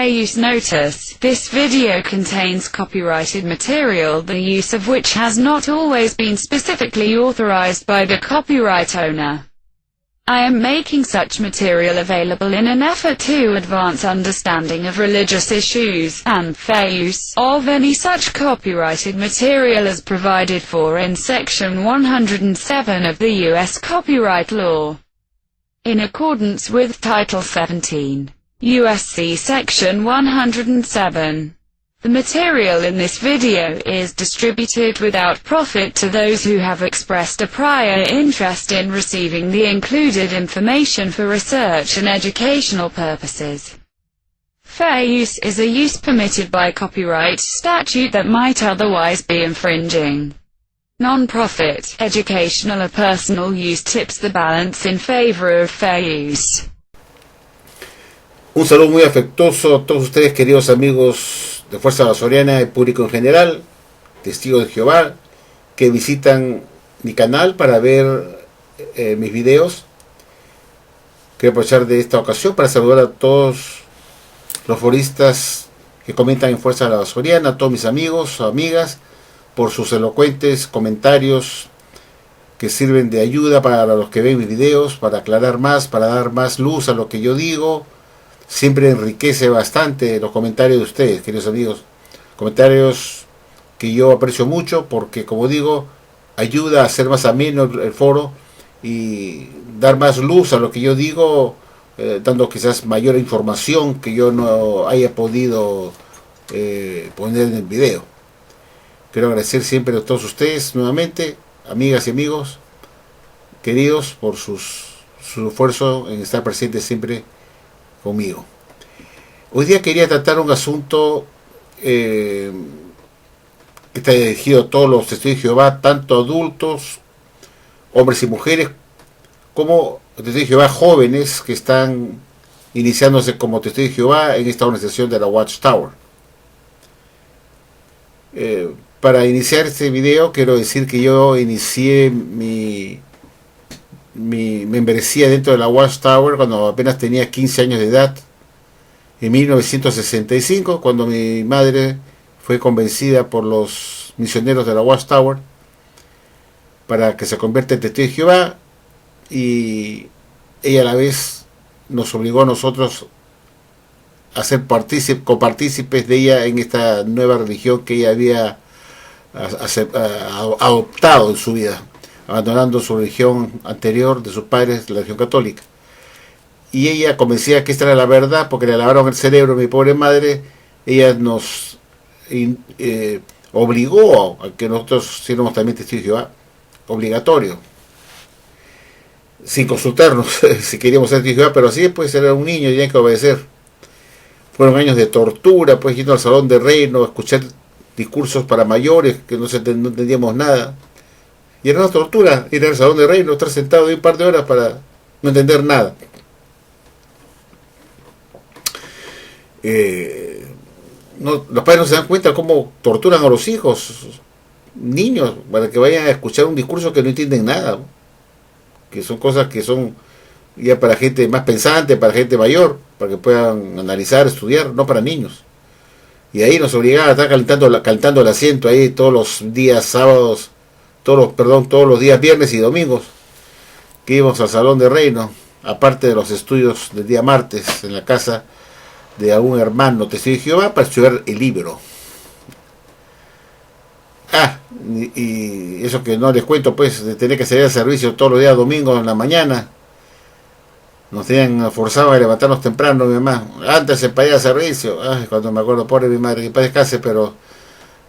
Fair use notice. This video contains copyrighted material, the use of which has not always been specifically authorized by the copyright owner. I am making such material available in an effort to advance understanding of religious issues, and fair use of any such copyrighted material as provided for in Section 107 of the U.S. Copyright Law. In accordance with Title 17, U.S.C. Section 107. The material in this video is distributed without profit to those who have expressed a prior interest in receiving the included information for research and educational purposes. Fair use is a use permitted by copyright statute that might otherwise be infringing. Non-profit, educational or personal use tips the balance in favor of fair use. Un saludo muy afectuoso a todos ustedes, queridos amigos de Fuerza Vasoriana y público en general, testigos de Jehová, que visitan mi canal para ver mis videos. Quiero aprovechar de esta ocasión para saludar a todos los foristas que comentan en Fuerza Vasoriana, a todos mis amigos, amigas, por sus elocuentes comentarios que sirven de ayuda para los que ven mis videos, para aclarar más, para dar más luz a lo que yo digo. Siempre enriquece bastante los comentarios de ustedes, queridos amigos. Comentarios que yo aprecio mucho porque, como digo, ayuda a hacer más ameno el foro y dar más luz a lo que yo digo, dando quizás mayor información que yo no haya podido poner en el video. Quiero agradecer siempre a todos ustedes nuevamente, amigas y amigos queridos, por su esfuerzo en estar presentes siempre conmigo. Hoy día quería tratar un asunto que está dirigido a todos los testigos de Jehová, tanto adultos, hombres y mujeres, como testigos de Jehová jóvenes que están iniciándose como testigos de Jehová en esta organización de la Watchtower. Para iniciar este video quiero decir que yo inicié mi membresía dentro de la Watchtower cuando apenas tenía 15 años de edad, en 1965, cuando mi madre fue convencida por los misioneros de la Watchtower para que se convierta en testigo de Jehová, y ella a la vez nos obligó a nosotros a ser copartícipes de ella en esta nueva religión que ella había adoptado en su vida, abandonando su religión anterior de sus padres, la religión católica. Y ella, convencida que esta era la verdad, porque le lavaron el cerebro a mi pobre madre, ella nos obligó a que nosotros fuéramos también testigos de Jehová, obligatorio, sin consultarnos si queríamos ser testigos de Jehová, pero así pues era un niño y tenía que obedecer. Fueron años de tortura, pues yendo al salón de reino, a escuchar discursos para mayores que no entendíamos nada. Y era una tortura ir al salón de reino, estar sentado ahí un par de horas para no entender nada. Los padres no se dan cuenta cómo torturan a los hijos, niños, para que vayan a escuchar un discurso que no entienden nada, que son cosas que son ya para gente más pensante, para gente mayor, para que puedan analizar, estudiar, no para niños. Y ahí nos obligaban a estar calentando el asiento ahí todos los días sábados, todos los días viernes y domingos, que íbamos al salón de reino, aparte de los estudios del día martes en la casa de algún hermano testigo de Jehová, para estudiar el libro. Y eso que no les cuento, pues, de tener que salir al servicio todos los días domingos en la mañana. Nos tenían forzados a levantarnos temprano, mi mamá. Antes se para ir al servicio. Cuando me acuerdo, pobre mi madre, que paz descanse, pero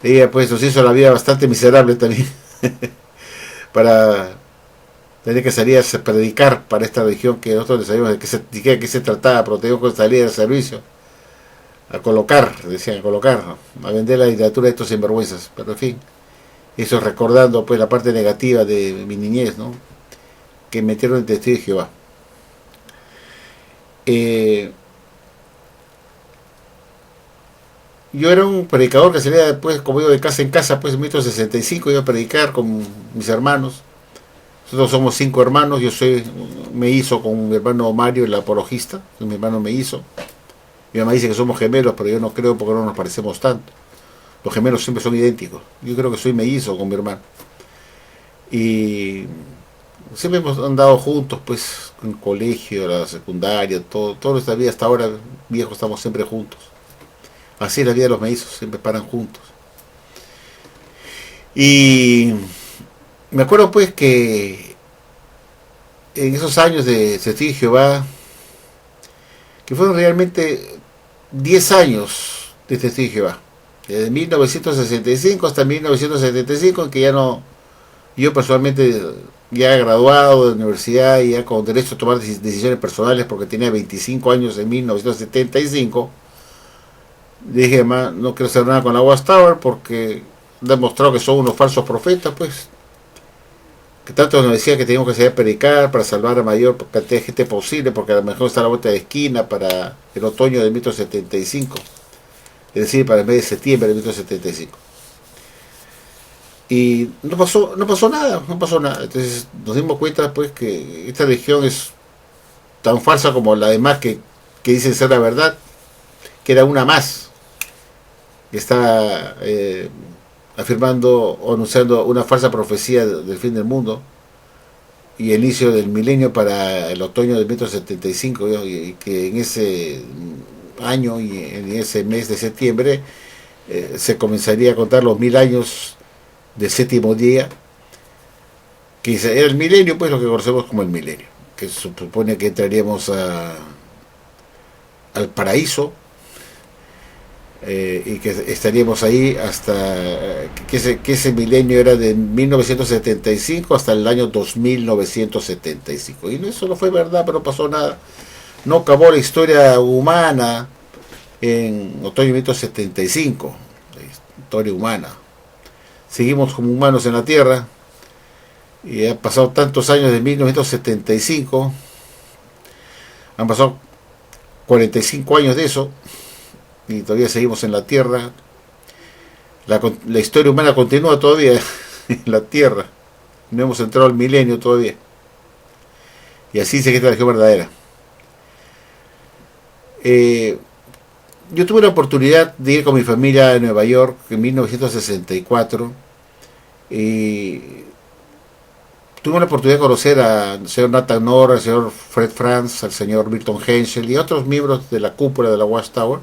ella pues nos hizo la vida bastante miserable también. Para tener que salir a predicar para esta religión que nosotros sabíamos de qué se trataba, pero teníamos que salir al servicio. A colocar, a vender la literatura de estos sinvergüenzas. Pero en fin, eso recordando pues la parte negativa de mi niñez, ¿no? Que metieron en testigo de Jehová. Yo era un predicador que salía después, como digo, de casa en casa, pues en 1965 iba a predicar con mis hermanos. Nosotros somos 5 hermanos, yo me hizo con mi hermano Mario, el apologista, mi hermano me hizo. Mi mamá dice que somos gemelos, pero yo no creo porque no nos parecemos tanto. Los gemelos siempre son idénticos. Yo creo que soy mellizo con mi hermano. Y siempre hemos andado juntos, pues, en el colegio, la secundaria, toda nuestra vida hasta ahora, viejos, estamos siempre juntos. Así es la vida de los mellizos, siempre paran juntos. Y me acuerdo pues que en esos años de Testigo de Jehová, que fueron realmente 10 años de Testigo de Jehová, desde 1965 hasta 1975, en que ya no, yo personalmente ya graduado de la universidad y ya con derecho a tomar decisiones personales porque tenía 25 años en 1975, dije, no quiero hacer nada con la Watchtower porque han demostrado que son unos falsos profetas, pues, que tanto nos decía que teníamos que salir a predicar para salvar a mayor cantidad de gente posible, porque a lo mejor está a la vuelta de esquina para el otoño de 1975, es decir, para el mes de septiembre de 1975. Y no pasó nada. Entonces nos dimos cuenta pues que esta religión es tan falsa como la demás que dicen ser la verdad, que era una más, que está afirmando o anunciando una falsa profecía del fin del mundo y el inicio del milenio para el otoño de 1975, y que en ese año y en ese mes de septiembre se comenzaría a contar los 1000 años del séptimo día, que era el milenio, pues lo que conocemos como el milenio, que se supone que entraríamos al paraíso, y que estaríamos ahí hasta que ese milenio era de 1975 hasta el año 2975. Y eso no fue verdad, pero no pasó nada. No acabó la historia humana en otoño de 1975, la historia humana. Seguimos como humanos en la Tierra y han pasado tantos años de 1975, han pasado 45 años de eso y todavía seguimos en la Tierra. La historia humana continúa todavía en la Tierra, no hemos entrado al milenio todavía, y así se queda la religión verdadera. Yo tuve la oportunidad de ir con mi familia a Nueva York en 1964 y tuve la oportunidad de conocer al señor Nathan Knorr, al señor Fred Franz, al señor Milton Henschel y otros miembros de la cúpula de la Watchtower,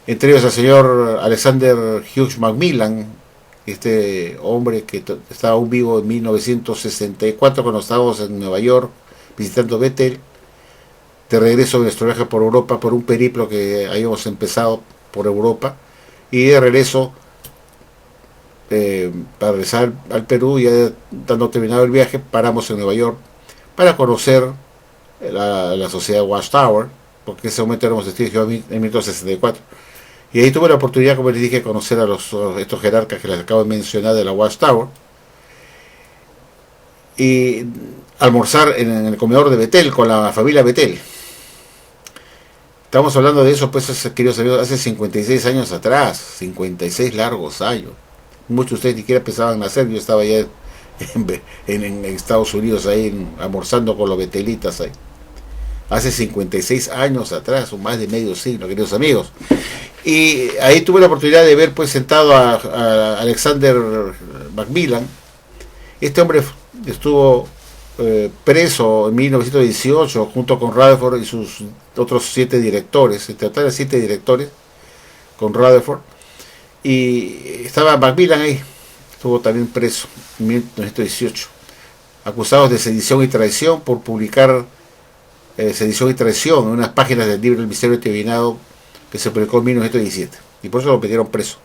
entre ellos al señor Alexander Hughes Macmillan, este hombre que estaba aún vivo en 1964 cuando estábamos en Nueva York visitando Bethel, de regreso de nuestro viaje por Europa, por un periplo que habíamos empezado por Europa, y de regreso para regresar al Perú, ya dando terminado el viaje, paramos en Nueva York para conocer la sociedad Watchtower, porque en ese momento éramos testigos de Jehová en 1964. Y ahí tuve la oportunidad, como les dije, de conocer a estos jerarcas que les acabo de mencionar de la Watchtower, y almorzar en el comedor de Bethel con la familia Bethel. Estamos hablando de eso, pues, queridos amigos, hace 56 años atrás, 56 largos años. Muchos de ustedes ni siquiera pensaban nacer, yo estaba ya en Estados Unidos, ahí almorzando con los betelitas ahí. Hace 56 años atrás, o más de medio siglo, queridos amigos. Y ahí tuve la oportunidad de ver, pues, sentado a Alexander Macmillan. Este hombre estuvo preso en 1918 junto con Rutherford y sus otros 7 directores, en total 7 directores con Rutherford, y estaba Macmillan ahí, estuvo también preso en 1918, acusados de sedición y traición por publicar sedición y traición en unas páginas del libro El Misterio Divinado que se publicó en 1917, y por eso lo metieron preso.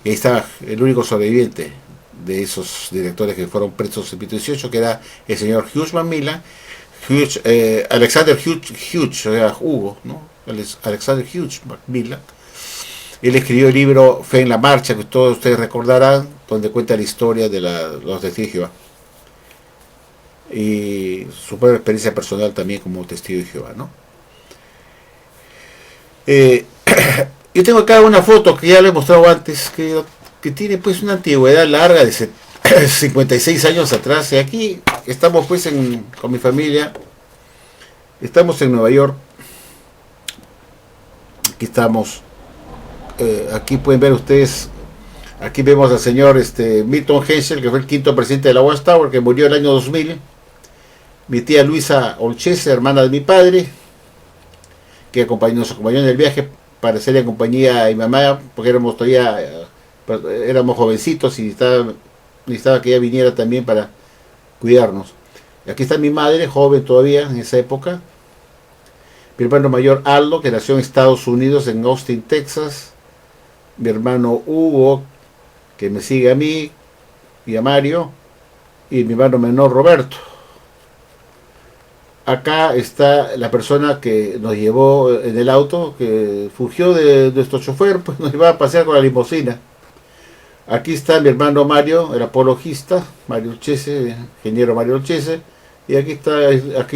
Y ahí está el único sobreviviente de esos directores que fueron presos en 1918, que era el señor Hughes Macmillan, Alexander Hughes, o sea, Hugo, ¿no? Alexander Hughes Macmillan. Él escribió el libro Fe en la Marcha, que todos ustedes recordarán, donde cuenta la historia de los testigos de Jehová y su propia experiencia personal también como testigo de Jehová, ¿no? Yo tengo acá una foto que ya le he mostrado antes, que tiene pues una antigüedad larga de 56 años atrás, y aquí estamos pues con mi familia, estamos en Nueva York, Aquí estamos. Aquí pueden ver ustedes. Aquí vemos al señor Milton Hensel, que fue el quinto presidente de la Watchtower, que murió el año 2000. Mi tía Luisa Olchese, hermana de mi padre, que nos acompañó en el viaje para hacerle compañía a mi mamá, porque éramos todavía éramos jovencitos y necesitaba que ella viniera también para cuidarnos. Y aquí está mi madre, joven todavía en esa época. Mi hermano mayor Aldo, que nació en Estados Unidos, en Austin, Texas. Mi hermano Hugo, que me sigue a mí y a Mario. Y mi hermano menor Roberto. Acá está la persona que nos llevó en el auto, que fugió de nuestro chofer, pues nos iba a pasear con la limusina. Aquí está mi hermano Mario, el apologista, Mario Olchese, ingeniero Mario Olchese. Y aquí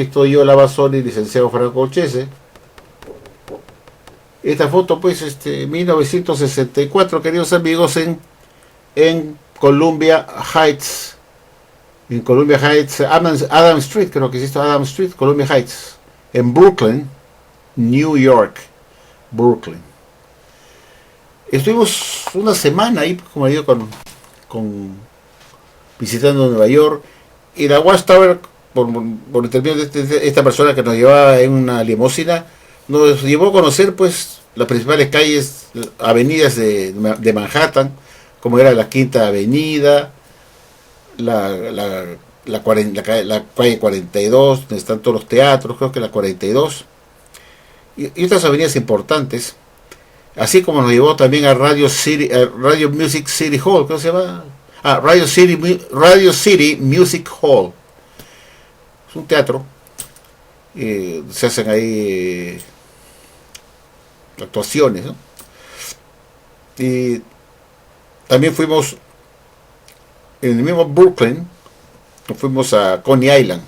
estoy yo, Lavazoni, licenciado Franco Olchese. Esta foto, pues, 1964, queridos amigos, en Columbia Heights. En Columbia Heights, Adam Street, creo que existe Adam Street, Columbia Heights. En Brooklyn, New York. Brooklyn. Estuvimos una semana ahí, como digo, visitando Nueva York. Y la Watchtower, por intermedio de esta persona que nos llevaba en una limusina, nos llevó a conocer pues las principales calles, avenidas de Manhattan, como era la Quinta Avenida, la calle 42, donde están todos los teatros, creo que la 42, y otras avenidas importantes, así como nos llevó también a Radio Music City Hall, ¿cómo se llama? Radio City Music Hall. Es un teatro, se hacen ahí actuaciones, ¿no? Y también fuimos en el mismo Brooklyn, fuimos a Coney Island.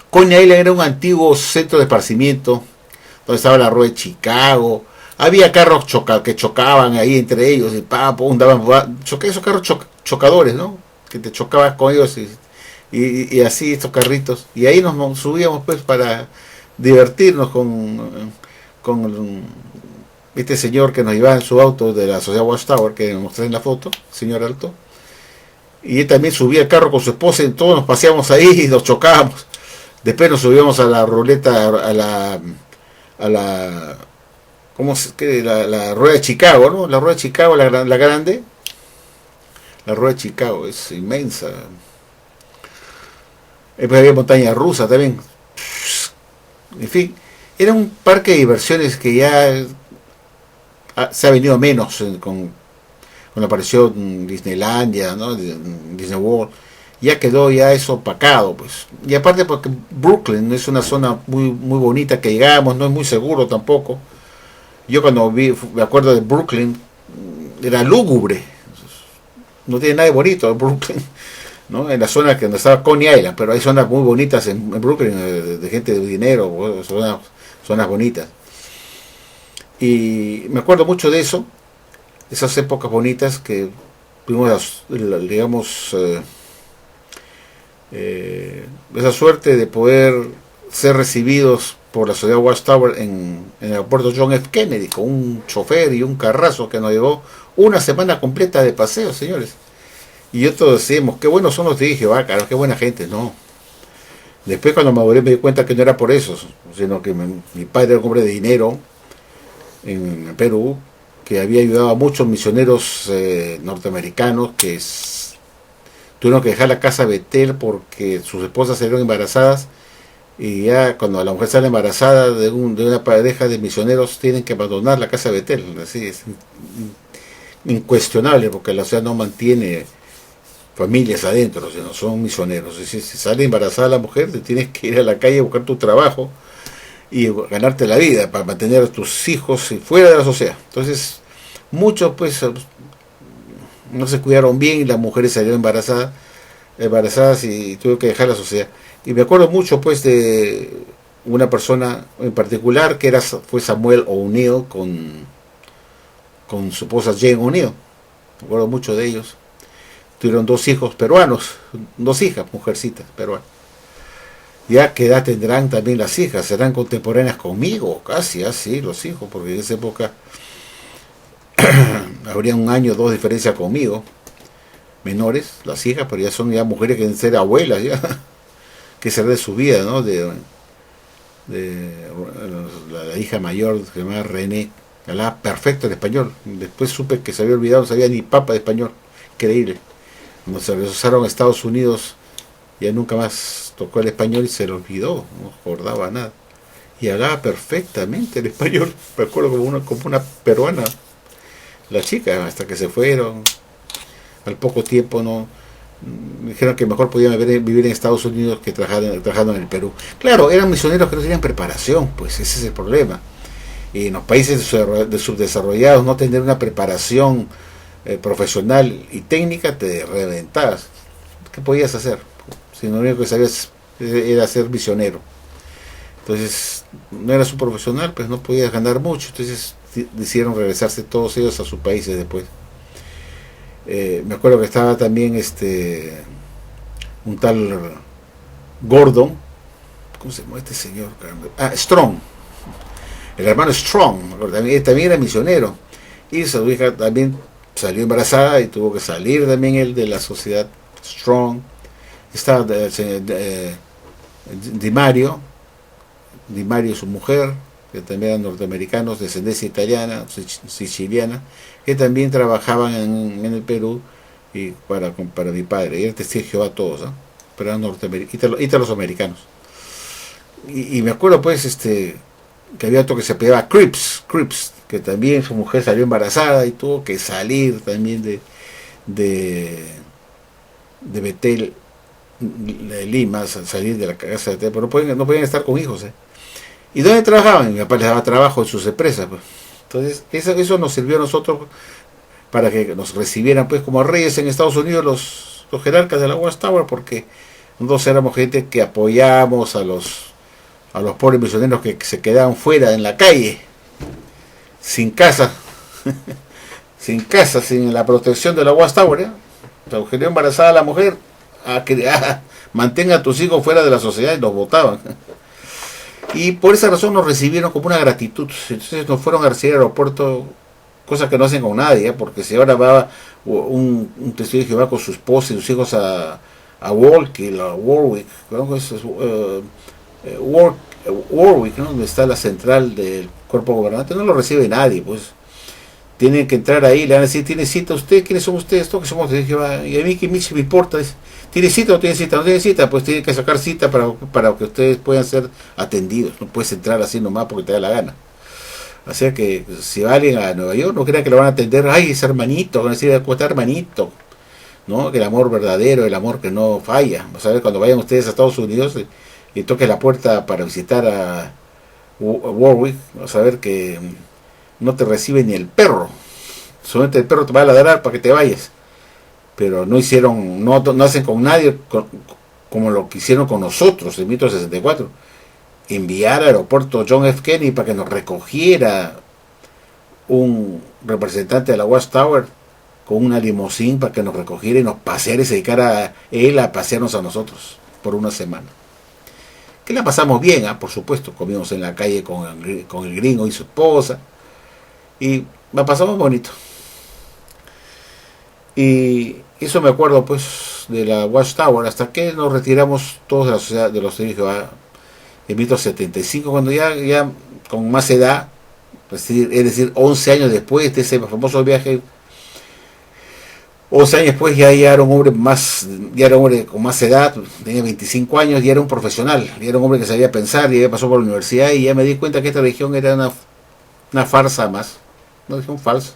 Coney Island era un antiguo centro de esparcimiento donde estaba la rueda de Chicago. Había carros que chocaban ahí entre ellos y esos carros chocadores, ¿no? Que te chocabas con ellos y así estos carritos. Y ahí nos subíamos pues para divertirnos con este señor que nos llevaba en su auto de la Sociedad Watchtower, que mostré en la foto, señor Alto. Y él también subía el carro con su esposa y todos nos paseábamos ahí y nos chocábamos. Después nos subíamos a la ruleta, la rueda de Chicago, ¿no? La rueda de Chicago, la grande. La rueda de Chicago es inmensa. Después había montaña rusa también. En fin, era un parque de diversiones que ya se ha venido menos con la aparición Disneylandia, ¿no? Disney World. Ya quedó ya eso opacado, pues. Y aparte porque Brooklyn es una zona muy bonita que llegamos, no es muy seguro tampoco. Yo cuando me acuerdo de Brooklyn, era lúgubre. No tiene nada de bonito Brooklyn, ¿no? En la zona que donde estaba Coney Island, pero hay zonas muy bonitas en Brooklyn, de gente de dinero, zonas bonitas. Y me acuerdo mucho de eso, esas épocas bonitas que tuvimos, digamos, esa suerte de poder ser recibidos por la Sociedad Watchtower en el aeropuerto John F. Kennedy, con un chofer y un carrazo que nos llevó una semana completa de paseo, señores. Y todos decíamos, qué buenos son los de Jehová, carajo, qué buena gente. No. Después cuando maduré me di cuenta que no era por eso, sino que mi padre era un hombre de dinero en Perú, que había ayudado a muchos misioneros norteamericanos que tuvieron que dejar la casa Betel porque sus esposas salieron embarazadas, y ya cuando la mujer sale embarazada de una pareja de misioneros tienen que abandonar la casa Betel. Así es incuestionable, porque la ciudad no mantiene familias adentro, sino son misioneros. Si sale embarazada la mujer, te tienes que ir a la calle a buscar tu trabajo y ganarte la vida para mantener a tus hijos fuera de la sociedad. Entonces muchos pues no se cuidaron bien y las mujeres salieron embarazadas y tuvieron que dejar la sociedad. Y me acuerdo mucho pues de una persona en particular que fue Samuel O'Neill con su esposa Jane O'Neill. Me acuerdo mucho de ellos. Tuvieron 2 hijos peruanos, 2 hijas, mujercitas peruanas. Ya qué edad tendrán también las hijas, serán contemporáneas conmigo, casi así los hijos, porque en esa época habría un año o dos de diferencia conmigo, menores, las hijas, pero ya son ya mujeres que deben ser abuelas, ya, que será de su vida, ¿no? De la hija mayor, que se llama René, hablaba perfecto el español, después supe que se había olvidado, no sabía ni papa de español, increíble. Cuando se regresaron a Estados Unidos, ya nunca más tocó el español y se lo olvidó, no acordaba nada. Y hablaba perfectamente el español, me acuerdo como una peruana, la chica, hasta que se fueron. Al poco tiempo no me dijeron que mejor podían vivir en Estados Unidos que trabajando en el Perú. Claro, eran misioneros que no tenían preparación, pues ese es el problema. Y en los países subdesarrollados no tener una preparación profesional y técnica te reventabas. ¿Qué podías hacer? Si lo único que sabías era ser misionero. Entonces, no eras un profesional, pues no podías ganar mucho. Entonces decidieron regresarse todos ellos a sus países después. Me acuerdo que estaba también un tal Gordon, ¿cómo se llama este señor? Strong, el hermano Strong, también era misionero, y su hija también salió embarazada y tuvo que salir también él de la sociedad. Strong, estaba Di Mario, su mujer, que también eran norteamericanos, descendencia italiana, siciliana, que también trabajaban en el Perú y para mi padre. Y eran testigos de Jehová todos, ¿no? Pero eran ítalos americanos. Y me acuerdo pues que había otro que se apellidaba Cripps, que también su mujer salió embarazada y tuvo que salir también de Betel, de Lima, salir de la casa de Betel, pero no podían estar con hijos, ¿eh? ¿Y dónde trabajaban? Mi papá les daba trabajo en sus empresas, pues. Entonces, eso nos sirvió a nosotros para que nos recibieran pues como reyes en Estados Unidos los jerarcas de la Watchtower, porque nosotros éramos gente que apoyábamos a los pobres misioneros que se quedaban fuera en la calle, sin casa, sin la protección de la Watchtower, ¿eh? O sea, embarazada la mujer, mantenga a tus hijos fuera de la sociedad, y los votaban. Y por esa razón nos recibieron como una gratitud. Entonces nos fueron a recibir al aeropuerto, cosa que no hacen con nadie, ¿eh? Porque si ahora va un testigo de Jehová con su esposa y sus hijos a Warwick, ¿no? Warwick, ¿no? Donde está la central del cuerpo gobernante, no lo recibe nadie, pues. Tienen que entrar ahí, le van a decir, ¿tiene cita usted? ¿Quiénes son ustedes? Todos que somos de Jehová. Y a mí que me importa. ¿Tiene cita o no tiene cita? No tiene cita, pues tiene que sacar cita para que ustedes puedan ser atendidos. No puedes entrar así nomás porque te da la gana. O sea que si va alguien a Nueva York, no crea que lo van a atender, ay, es hermanito, van a decir, ¿cómo está hermanito? ¿No? Que el amor verdadero, el amor que no falla. Vas a ver, cuando vayan ustedes a Estados Unidos y toquen la puerta para visitar a Warwick, vas a ver que no te recibe ni el perro. Solamente el perro te va a ladrar para que te vayas. Pero no hacen con nadie como lo que hicieron con nosotros en 1964. Enviar al aeropuerto John F. Kennedy para que nos recogiera un representante de la Watchtower con una limusín para que nos recogiera y nos paseara y se dedicara él a pasearnos a nosotros por una semana. Que la pasamos bien, por supuesto. Comimos en la calle con el gringo y su esposa. Y la pasamos bonito. Y eso me acuerdo pues de la Watchtower, hasta que nos retiramos todos de la sociedad de los testigos de Jehová en 1975, cuando ya con más edad, es decir 11 años después de ese famoso viaje, 11 años después ya era un hombre con más edad, tenía 25 años, ya era un profesional, ya era un hombre que sabía pensar, ya pasó por la universidad, y ya me di cuenta que esta religión era una farsa más, una religión falsa.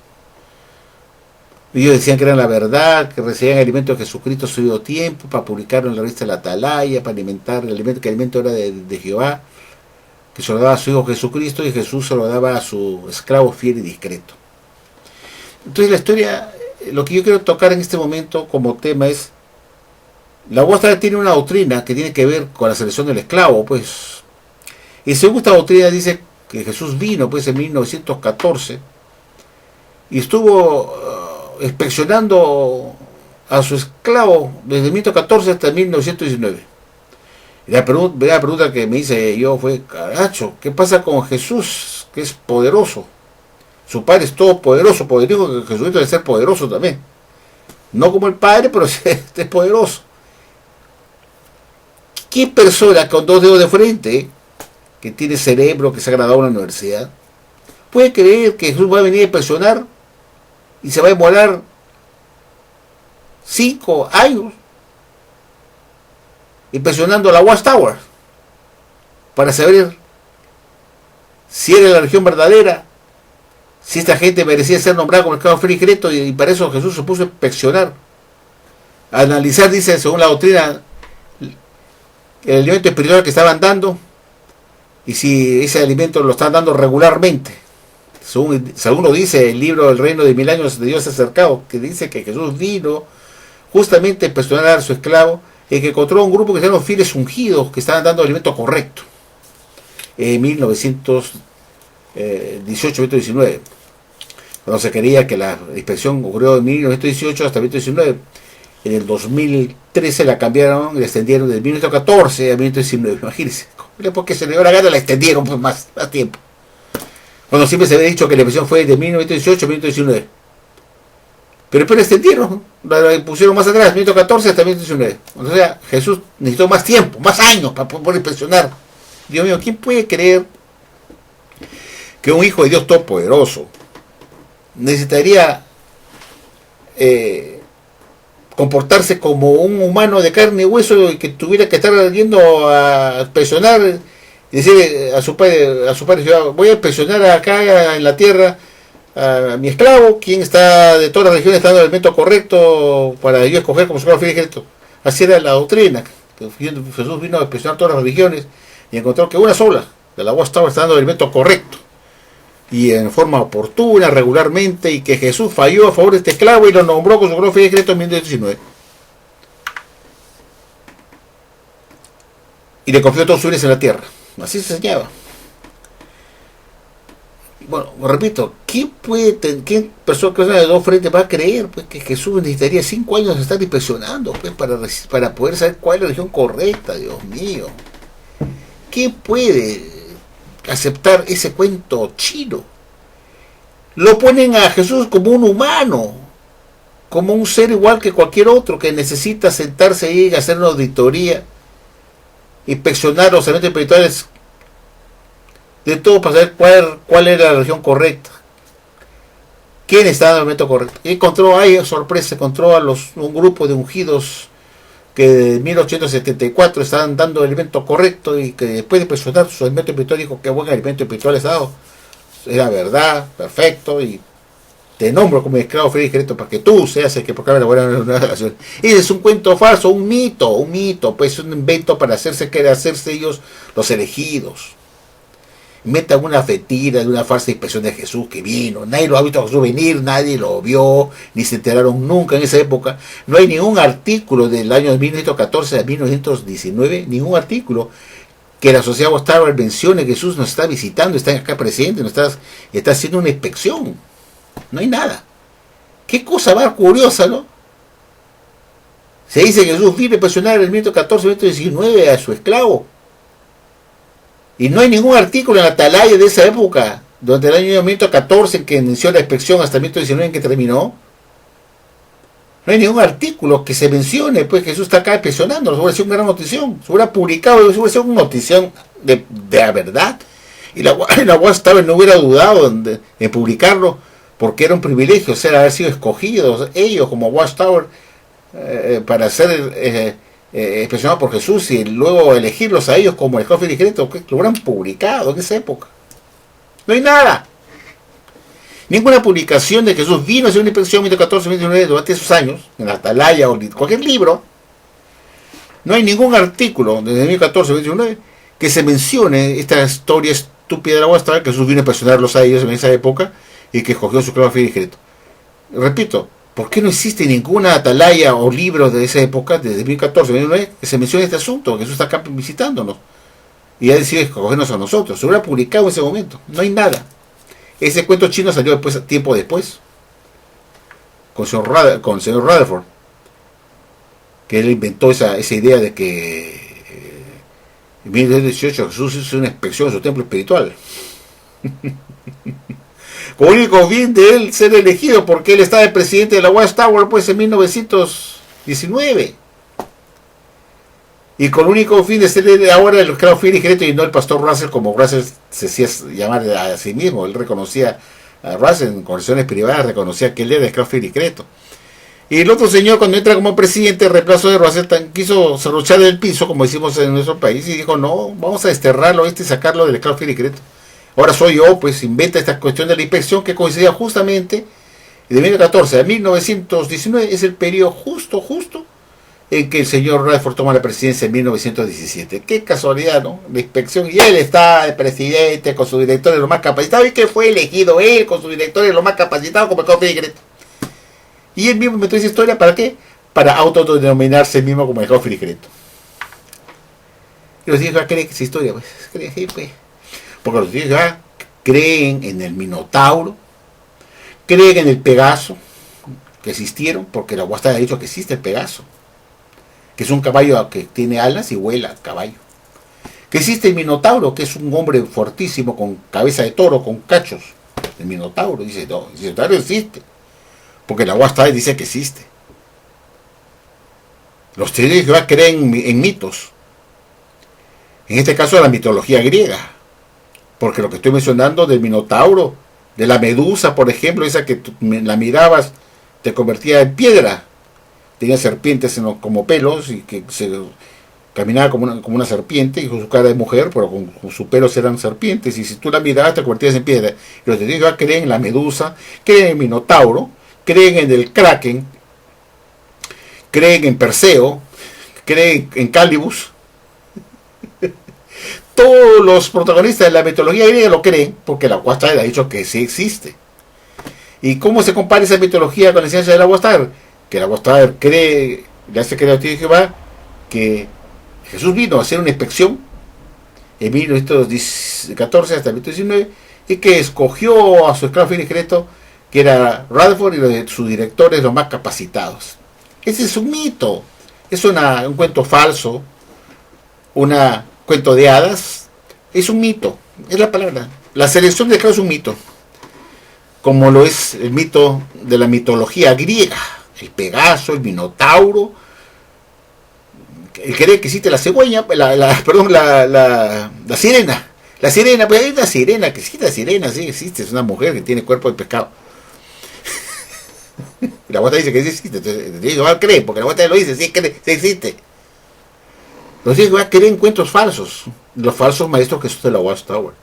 Ellos decían que eran la verdad, que recibían alimento de Jesucristo a su debido tiempo, para publicarlo en la revista La Atalaya, para alimentar el alimento, que el alimento era de Jehová, que se lo daba a su hijo Jesucristo y Jesús se lo daba a su esclavo fiel y discreto. Entonces la historia, lo que yo quiero tocar en este momento como tema es, la Watchtower tiene una doctrina que tiene que ver con la selección del esclavo, pues. Y según esta doctrina dice que Jesús vino pues en 1914 y estuvo inspeccionando a su esclavo desde 1914 hasta 1919. Y la pregunta que me hice yo fue, caracho, ¿qué pasa con Jesús, que es poderoso? Su Padre es todopoderoso, pues dijo que Jesucristo debe ser poderoso también. No como el Padre, pero es poderoso. ¿Qué persona con 2 dedos de frente, que tiene cerebro, que se ha graduado en la universidad, puede creer que Jesús va a venir a impresionar y se va a demorar 5 años impresionando la Watchtower para saber si era la religión verdadera, si esta gente merecía ser nombrada como el esclavo feliz y secreto, y para eso Jesús se puso a inspeccionar, a analizar, dice, según la doctrina, el alimento espiritual que estaban dando y si ese alimento lo están dando regularmente. Según lo dice el libro El Reino de 1000 años de Dios acercado, que dice que Jesús vino justamente a inspeccionar a su esclavo y que encontró un grupo que se llaman fieles ungidos que estaban dando el alimento correcto. En 1918-19, cuando se quería que la inspección ocurrió en 1918 hasta 1919. En el 2013 la cambiaron y la extendieron del 1914 a 1919. Imagínense, porque se le dio la gana, la extendieron pues más tiempo. Cuando siempre se había dicho que la inspección fue de 1918 a 1919. Pero después la extendieron, la pusieron más atrás, 1914 hasta 1919. O sea, Jesús necesitó más tiempo, más años para poder inspeccionar. Dios mío, ¿quién puede creer que un hijo de Dios todopoderoso necesitaría comportarse como un humano de carne y hueso y que tuviera que estar yendo a inspeccionar y decir a su padre, voy a inspeccionar acá en la tierra a mi esclavo, quien está de todas las regiones está dando el elemento correcto para yo escoger como su esclavo fiel y secreto? Así era la doctrina. Jesús vino a inspeccionar todas las religiones y encontró que una sola, de la Watchtower, está dando el elemento correcto y en forma oportuna, regularmente, y que Jesús falló a favor de este esclavo y lo nombró con su esclavo fiel y secreto en 1919. Y le confió todos sus bienes en la tierra. Así se enseñaba. Bueno, repito, ¿qué persona de 2 frentes va a creer pues, que Jesús necesitaría 5 años de estar inspeccionando pues, para poder saber cuál es la religión correcta? Dios mío. ¿Qué puede aceptar ese cuento chino? Lo ponen a Jesús como un humano, como un ser igual que cualquier otro que necesita sentarse ahí y hacer una auditoría, inspeccionar los elementos espirituales de todo para saber cuál era la religión correcta, quién estaba en el momento correcto. Y encontró ahí, sorpresa, encontró a un grupo de ungidos que de 1874 estaban dando el alimento correcto y que después de inspeccionar su alimento espiritual dijo que buen alimento espiritual les ha dado. Era verdad, perfecto, y te nombro como esclavo fiel y secreto para que tú seas el que proclame la buena relación. Y es un cuento falso, un mito, pues un invento para hacerse ellos los elegidos. Metan una fetida de una falsa expresión de Jesús que vino. Nadie lo ha visto a Jesús venir, nadie lo vio, ni se enteraron nunca en esa época. No hay ningún artículo del año 1914 a 1919, ningún artículo que la sociedad Watchtower mencione que Jesús nos está visitando, está acá presente, está haciendo una inspección. No hay nada. Qué cosa más curiosa, ¿no? Se dice que Jesús vino a impresionar en el 1914, 1919 a su esclavo. Y no hay ningún artículo en la Atalaya de esa época, durante el año 1914 en que inició la inspección hasta el 1919 en que terminó. No hay ningún artículo que se mencione, pues Jesús está acá inspeccionando. Eso hubiera sido una gran notición. Se hubiera publicado, eso hubiera sido una notición de la verdad. Y la Watchtower no hubiera dudado en publicarlo, porque era un privilegio haber sido escogidos ellos como Watchtower para ser expresionados por Jesús y luego elegirlos a ellos como el esclavo fiel y secreto, que lo hubieran publicado en esa época. No hay nada. Ninguna publicación de Jesús vino a hacer una inspección en 1914-1919 durante esos años, en la Atalaya o cualquier libro. No hay ningún artículo desde 1914-1919 que se mencione esta historia estúpida de la Watchtower, que Jesús vino a impresionarlos a ellos en esa época y que escogió su esclavo fiel y secreto. Repito, ¿por qué no existe ninguna Atalaya o libro de esa época, desde 2014-2009, que se mencione este asunto? Jesús está acá visitándonos y ha decidido escogernos a nosotros. Se hubiera publicado en ese momento. No hay nada. Ese cuento chino salió tiempo después, con el señor Rutherford, que él inventó esa idea de que En 1918 Jesús hizo una inspección en su templo espiritual. Con el único fin de él ser elegido, porque él estaba el presidente de la Watchtower pues en 1919. Y con el único fin de ser ahora el esclavo fiel y discreto y no el pastor Russell, como Russell se hacía llamar a sí mismo. Él reconocía a Russell en conversaciones privadas, reconocía que él era el esclavo fiel y discreto. Y el otro señor, cuando entra como presidente, el reemplazo de Russell, quiso serruchar del piso, como decimos en nuestro país, y dijo, no, vamos a desterrarlo y sacarlo del esclavo fiel y discreto. Ahora soy yo, pues inventa esta cuestión de la inspección que coincidía justamente de 1914 a 1919, es el periodo justo en que el señor Rutherford toma la presidencia en 1917. Qué casualidad, ¿no? La inspección, y él está de presidente con su director de lo más capacitado, y que fue elegido él con su director de lo más capacitado como el esclavo fiel y discreto. Y él mismo inventó esa historia, ¿para qué? Para autodenominarse mismo como el esclavo fiel y discreto. Y los hijos creen que esa historia, pues, creen, sí, pues. Porque los hijos creen en el Minotauro, creen en el Pegaso, que existieron, porque la Guasta ha dicho que existe el Pegaso, que es un caballo que tiene alas y vuela, caballo. Que existe el Minotauro, que es un hombre fuertísimo, con cabeza de toro, con cachos. El Minotauro, dice, no, el Minotauro existe. Porque la Guasta dice que existe. Los testigos de Jehová creen en mitos. En este caso la mitología griega. Porque lo que estoy mencionando del Minotauro, de la Medusa, por ejemplo, esa que la mirabas, te convertía en piedra. Tenía serpientes como pelos y que se caminaba como una serpiente, y con su cara de mujer, pero con sus pelos eran serpientes. Y si tú la mirabas, te convertías en piedra. Y los testigos creen en la Medusa, creen en el Minotauro, creen en el Kraken, creen en Perseo, creen en Calibus. Todos los protagonistas de la mitología griega lo creen, porque la Watchtower ha dicho que sí existe. ¿Y cómo se compara esa mitología con la ciencia de la Watchtower? Que la Watchtower cree, le hace creer a ti Jehová, que Jesús vino a hacer una inspección en 1914 hasta 1919, y que escogió a su esclavo fiel y discreto, que era Rutherford, y sus directores los más capacitados. Ese es un mito, es un cuento falso, una cuento de hadas, es un mito, es la palabra. La selección de esclavos es un mito, como lo es el mito de la mitología griega, el Pegaso, el Minotauro, el cree que existe la cigüeña, la sirena. La sirena, pues hay una sirena, que existe la sirena, sí existe, es una mujer que tiene cuerpo de pescado. La Guata dice que sí existe, entonces digo, cree, porque la Guata lo dice, sí existe. Los hijos creen cuentos falsos, los falsos maestros que son de la Watchtower.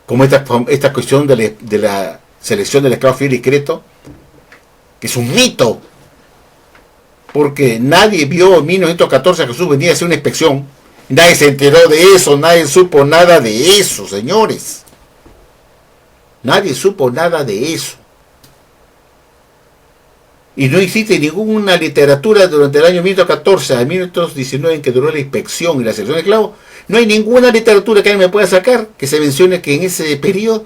Como esta cuestión de la selección del esclavo fiel y discreto, que es un mito, porque nadie vio en 1914 a Jesús venir a hacer una inspección, nadie se enteró de eso, nadie supo nada de eso, señores. Nadie supo nada de eso. Y no existe ninguna literatura durante el año 1914 a 1919 en que duró la inspección y la selección de esclavos. No hay ninguna literatura que alguien me pueda sacar que se mencione que en ese periodo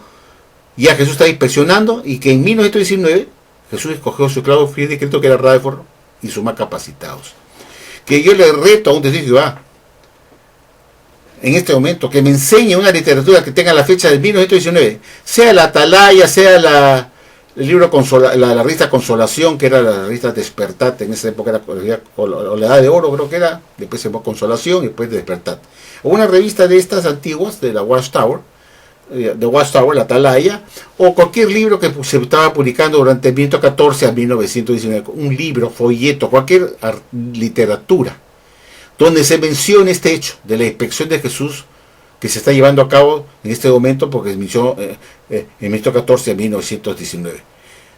ya Jesús estaba inspeccionando, y que en 1919 Jesús escogió a su esclavo fiel y discreto, que era Rutherford, y sus más capacitados. Que yo le reto a un testigo de Jehová en este momento que me enseñe una literatura que tenga la fecha de 1919, sea la Atalaya, sea el libro la revista Consolación, que era la revista Despertat, en esa época era la Edad de Oro, creo que era, después se llamó Consolación y después Despertat. O una revista de estas antiguas, de la Watchtower, la Atalaya, o cualquier libro que se estaba publicando durante 1914 a 1919, un libro, folleto, cualquier literatura, donde se mencione este hecho de la inspección de Jesús, que se está llevando a cabo en este momento, porque se inició en 1914 a 1919.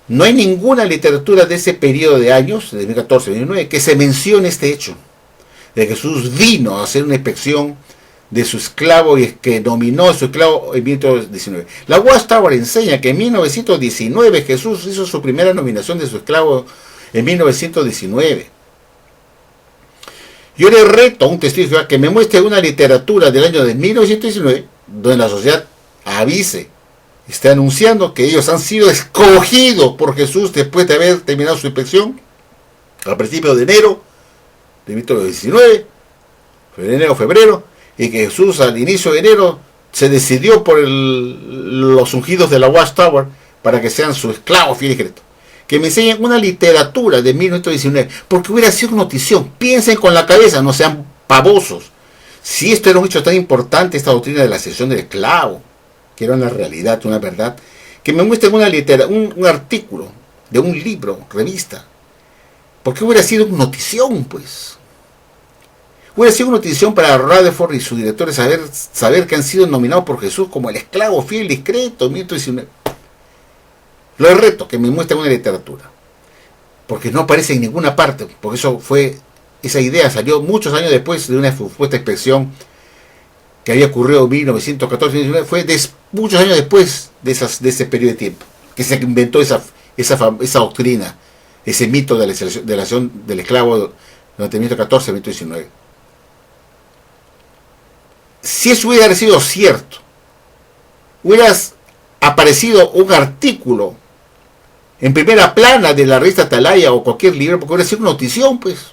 No hay ninguna literatura de ese periodo de años, de 1914 a 1919, que se mencione este hecho, de Jesús vino a hacer una inspección de su esclavo y que nominó a su esclavo en 1919. La Watchtower enseña que en 1919 Jesús hizo su primera nominación de su esclavo en 1919. Yo le reto a un testigo de Jehová que me muestre una literatura del año de 1919 donde la sociedad avise, esté anunciando que ellos han sido escogidos por Jesús después de haber terminado su inspección a principios de enero de 1919, febrero, y que Jesús al inicio de enero se decidió por los ungidos de la Watchtower para que sean su esclavo fiel y secreto. Que me enseñen una literatura de 1919, porque hubiera sido notición. Piensen con la cabeza, no sean pavosos. Si esto era un hecho tan importante, esta doctrina de la ascensión del esclavo, que era una realidad, una verdad, que me muestren un artículo de un libro, revista, porque hubiera sido una notición, pues. Hubiera sido una notición para Rutherford y sus directores saber que han sido nominados por Jesús como el esclavo fiel y discreto, 1919. Lo reto que me muestren una literatura, porque no aparece en ninguna parte, porque esa idea salió muchos años después de una supuesta expresión que había ocurrido en 1914, fue muchos años después de ese periodo de tiempo, que se inventó esa doctrina, ese mito de la acción del esclavo durante 1914 1919. Si eso hubiera sido cierto, hubiera aparecido un artículo en primera plana de la revista Atalaya o cualquier libro, porque hubiera sido una notición, pues.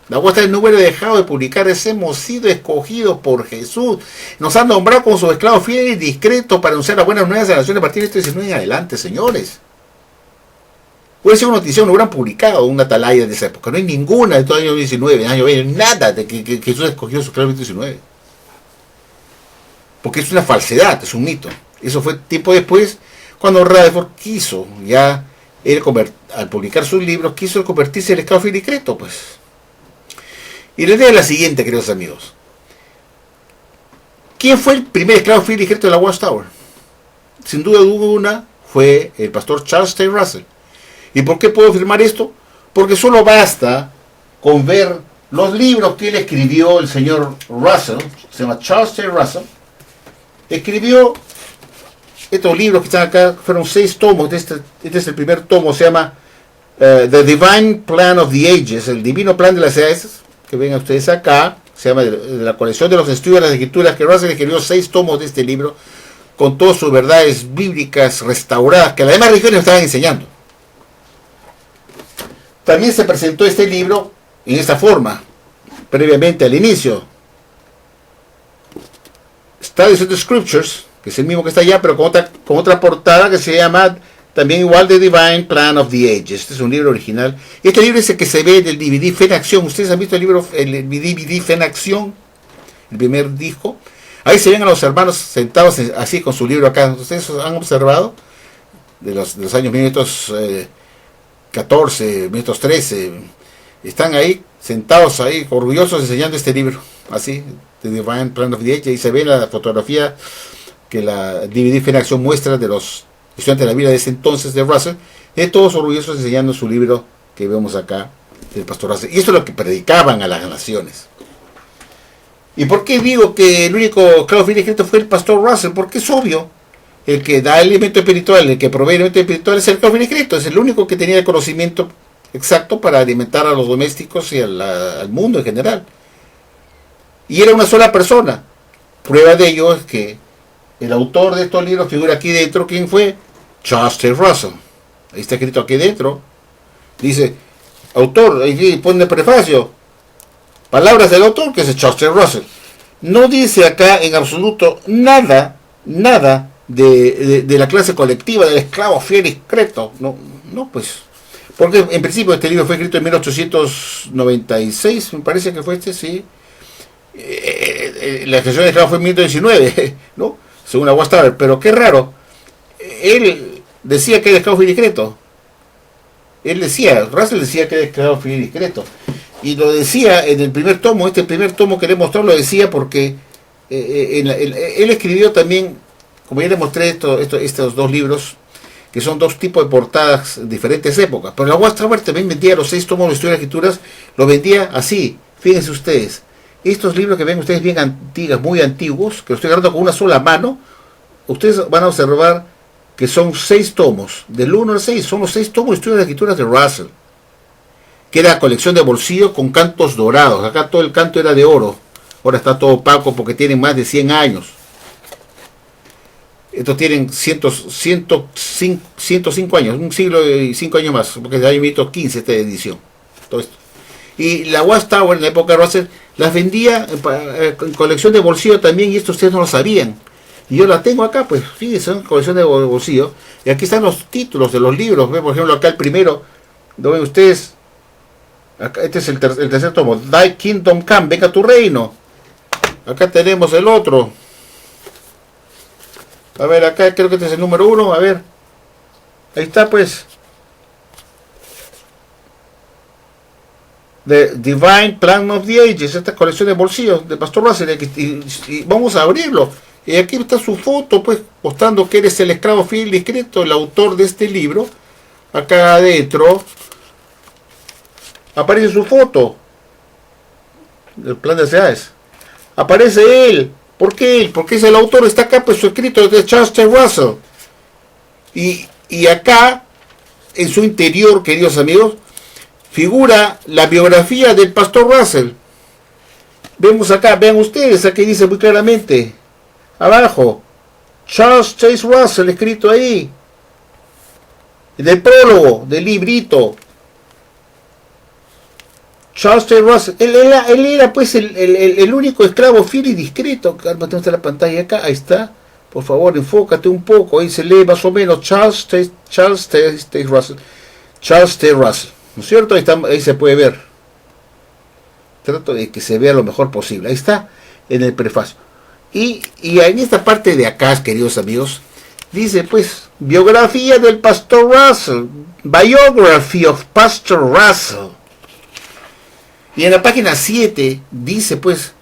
La Watchtower no hubiera dejado de publicar: hemos sido escogidos por Jesús, nos han nombrado como su esclavo fiel y discreto para anunciar las buenas nuevas de la nación a partir de 19 en adelante, señores. Hubiera sido una noticia, no hubieran publicado una Atalaya de esa época. No hay ninguna de todo el año 19, año 20, nada de que Jesús escogió su esclavo en 19. Porque es una falsedad, es un mito. Eso fue tiempo después, cuando Rutherford quiso, al publicar sus libros, quiso convertirse en el esclavo fiel y discreto, pues. Y la idea es la siguiente, queridos amigos. ¿Quién fue el primer esclavo fiel y discreto de la Watchtower? Sin duda alguna fue el pastor Charles T. Russell. ¿Y por qué puedo afirmar esto? Porque solo basta con ver los libros que él escribió, el señor Russell, se llama Charles T. Russell. Escribió estos libros que están acá, fueron 6 tomos. Este es el primer tomo, se llama The Divine Plan of the Ages, el divino plan de las edades, que ven ustedes acá, se llama de la colección de los estudios de las escrituras, que Russell escribió 6 tomos de este libro, con todas sus verdades bíblicas restauradas, que las demás religiones estaban enseñando. También se presentó este libro en esta forma, previamente al inicio. Studies of the Scriptures, que es el mismo que está allá, pero con otra portada que se llama también igual The Divine Plan of the Ages. Este es un libro original. Este libro es el que se ve del DVD Fe en Acción. Ustedes han visto el DVD Fe en Acción, el primer disco. Ahí se ven a los hermanos sentados así con su libro acá. Ustedes han observado de los años 1914, 1913. Están ahí sentados ahí, orgullosos, enseñando este libro. Así, The Divine Plan of the Ages. Y se ve la fotografía que la DVD Fe en Acción muestra de los estudiantes de la Biblia de ese entonces de Russell, todos orgullosos enseñando su libro que vemos acá del pastor Russell. Y esto es lo que predicaban a las naciones. ¿Y por qué digo que el único esclavo fiel y discreto fue el pastor Russell? Porque es obvio, el que da el alimento espiritual, el que provee el alimento espiritual es el esclavo fiel y discreto, es el único que tenía el conocimiento exacto para alimentar a los domésticos y al mundo en general. Y era una sola persona. Prueba de ello es que el autor de estos libros figura aquí dentro. ¿Quién fue? Charles T. Russell. Ahí está escrito aquí dentro. Dice, autor, ahí pone prefacio. Palabras del autor, que es Charles T. Russell. No dice acá en absoluto nada de la clase colectiva del esclavo fiel y discreto. No, pues. Porque en principio este libro fue escrito en 1896, me parece que fue sí. La expresión de esclavo fue en 1919, ¿no? Según la Watchtower, pero qué raro, él decía que era esclavo fiel y discreto. Russell decía que era esclavo fiel y discreto. Y lo decía en el primer tomo, este primer tomo que le mostró lo decía porque él escribió también, como ya le mostré estos 2 libros, que son 2 tipos de portadas en diferentes épocas. Pero la Watchtower también vendía los 6 tomos de estudio de las escrituras, lo vendía así, fíjense ustedes. Estos libros que ven ustedes bien antiguos, muy antiguos, que los estoy agarrando con una sola mano, ustedes van a observar que son 6 tomos, del 1 al 6, son los 6 tomos de estudio de las escrituras de Russell, que era colección de bolsillo con cantos dorados. Acá todo el canto era de oro, ahora está todo opaco porque tienen más de 100 años. Estos tienen 105 años, un siglo y 5 años más, porque es del año 1915 esta edición, todo esto. Y la Watchtower en la época de Russell las vendía en colección de bolsillo también, y esto ustedes no lo sabían. Y yo la tengo acá, pues sí, son colección de bolsillo. Y aquí están los títulos de los libros. ¿Ve? Por ejemplo, acá el primero, ¿lo ven ustedes? Acá, este es el tercer tomo, Thy Kingdom Come, venga tu reino. Acá tenemos el otro. A ver, acá creo que este es el número 1, a ver. Ahí está, pues. The Divine Plan of the Ages, esta colección de bolsillos de Pastor Russell, y vamos a abrirlo. Y aquí está su foto, pues, mostrando que eres el esclavo fiel y discreto, el autor de este libro. Acá adentro aparece su foto. El plan de ciudades. Aparece él. ¿Por qué él? Porque es el autor, está acá, pues, su escrito de Charles T. Russell. Y acá, en su interior, queridos amigos, figura la biografía del Pastor Russell. Vemos acá, vean ustedes, aquí dice muy claramente, abajo, Charles Chase Russell, escrito ahí, del prólogo, del librito. Charles Chase Russell, él era pues el único esclavo fiel y discreto. Cálmate, está la pantalla acá, ahí está. Por favor, enfócate un poco, ahí se lee más o menos, Charles T. Russell. Charles T. Russell. ¿No es cierto? Ahí se puede ver. Trato de que se vea lo mejor posible. Ahí está, en el prefacio. Y en esta parte de acá, queridos amigos, dice pues, biografía del Pastor Russell. Biography of Pastor Russell. Y en la página 7 dice pues,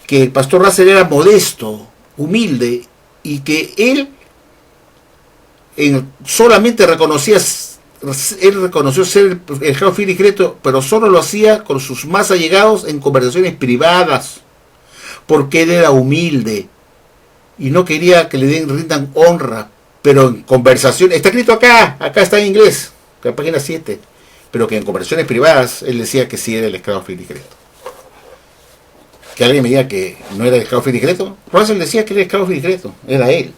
que el Pastor Russell era modesto, humilde, y que él solamente reconoció ser el jefe fiel y discreto, pero solo lo hacía con sus más allegados en conversaciones privadas, porque él era humilde y no quería que le rindan honra, pero en conversaciones, está escrito acá está en inglés, en la página 7, pero que en conversaciones privadas él decía que sí era el esclavo fiel y discreto. Que alguien me diga que no era el esclavo fiel y discreto. Russell decía que era el esclavo fiel y discreto, era él.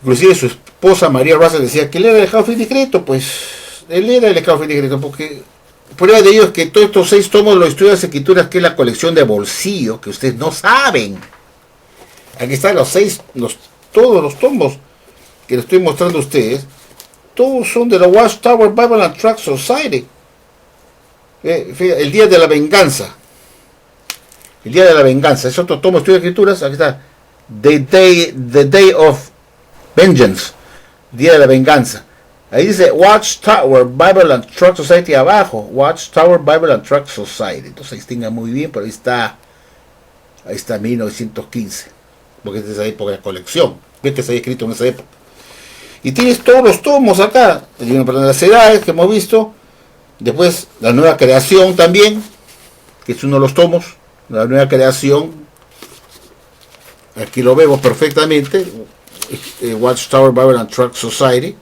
Inclusive su esposa María Russell decía que él era el esclavo fiel y discreto, pues él era el esclavo fiel y discreto, porque prueba de ello es que todos estos 6 tomos de los estudios de escrituras, que es la colección de bolsillo, que ustedes no saben. Aquí están todos los tomos que les estoy mostrando a ustedes, todos son de la Watchtower Bible and Tract Society. El día de la venganza. El día de la venganza. Es otro tomo de estudio de escrituras. Aquí está. The Day of Vengeance. Día de la venganza. Ahí dice Watchtower Bible and Tract Society abajo. Watchtower Bible and Tract Society. Entonces se distingue muy bien, pero ahí está 1915. Porque es de esa época de colección. Ves que se había escrito en esa época. Y tienes todos los tomos acá. El libro de las edades que hemos visto. Después la nueva creación también, que es uno de los tomos, la nueva creación, aquí lo vemos perfectamente, Watchtower Bible and Tract Society,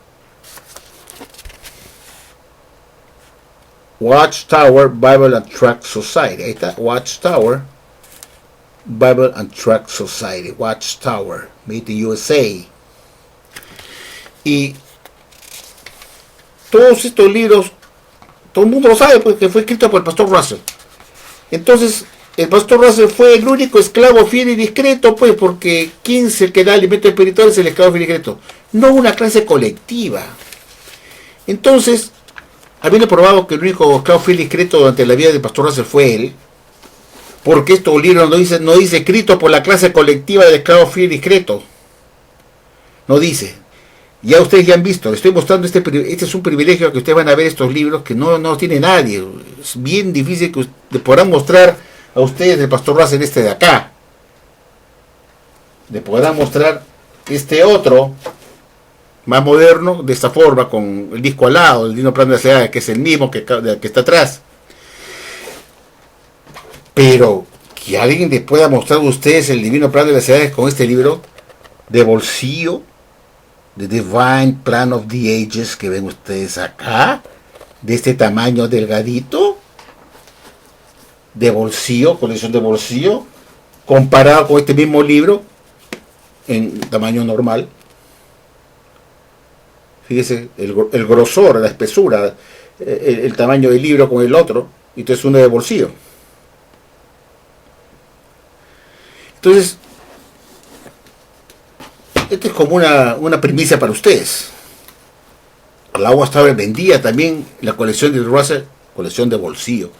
Watchtower Bible and Tract Society, ahí está, Watchtower Bible and Tract Society, Watchtower, made in USA. Y todos estos libros, todo el mundo lo sabe, porque fue escrito por el Pastor Russell. Entonces, el Pastor Russell fue el único esclavo fiel y discreto, pues, porque ¿quién es el que da alimento espiritual? Es el esclavo fiel y discreto. No una clase colectiva. Entonces, habiendo probado que el único esclavo fiel y discreto durante la vida del Pastor Russell fue él, porque estos libros no dice escrito por la clase colectiva del esclavo fiel y discreto. No dice. Ya ustedes ya han visto, les estoy mostrando este es un privilegio que ustedes van a ver estos libros que no tiene nadie. Es bien difícil que le podrán mostrar a ustedes el Pastor Russell de acá. Le podrán mostrar este otro, más moderno, de esta forma, con el disco al lado, el Divino Plan de la Ciudad, que es el mismo que está atrás. Pero que alguien les pueda mostrar a ustedes el Divino Plan de las Ciudades con este libro de bolsillo, The Divine Plan of the Ages, que ven ustedes acá, de este tamaño delgadito, de bolsillo, colección de bolsillo, comparado con este mismo libro en tamaño normal. Fíjese el grosor, la espesura, el tamaño del libro con el otro, y entonces uno de bolsillo. Entonces, esto es como una primicia para ustedes. La Agua Estable vendía también la colección de Russell, colección de bolsillo,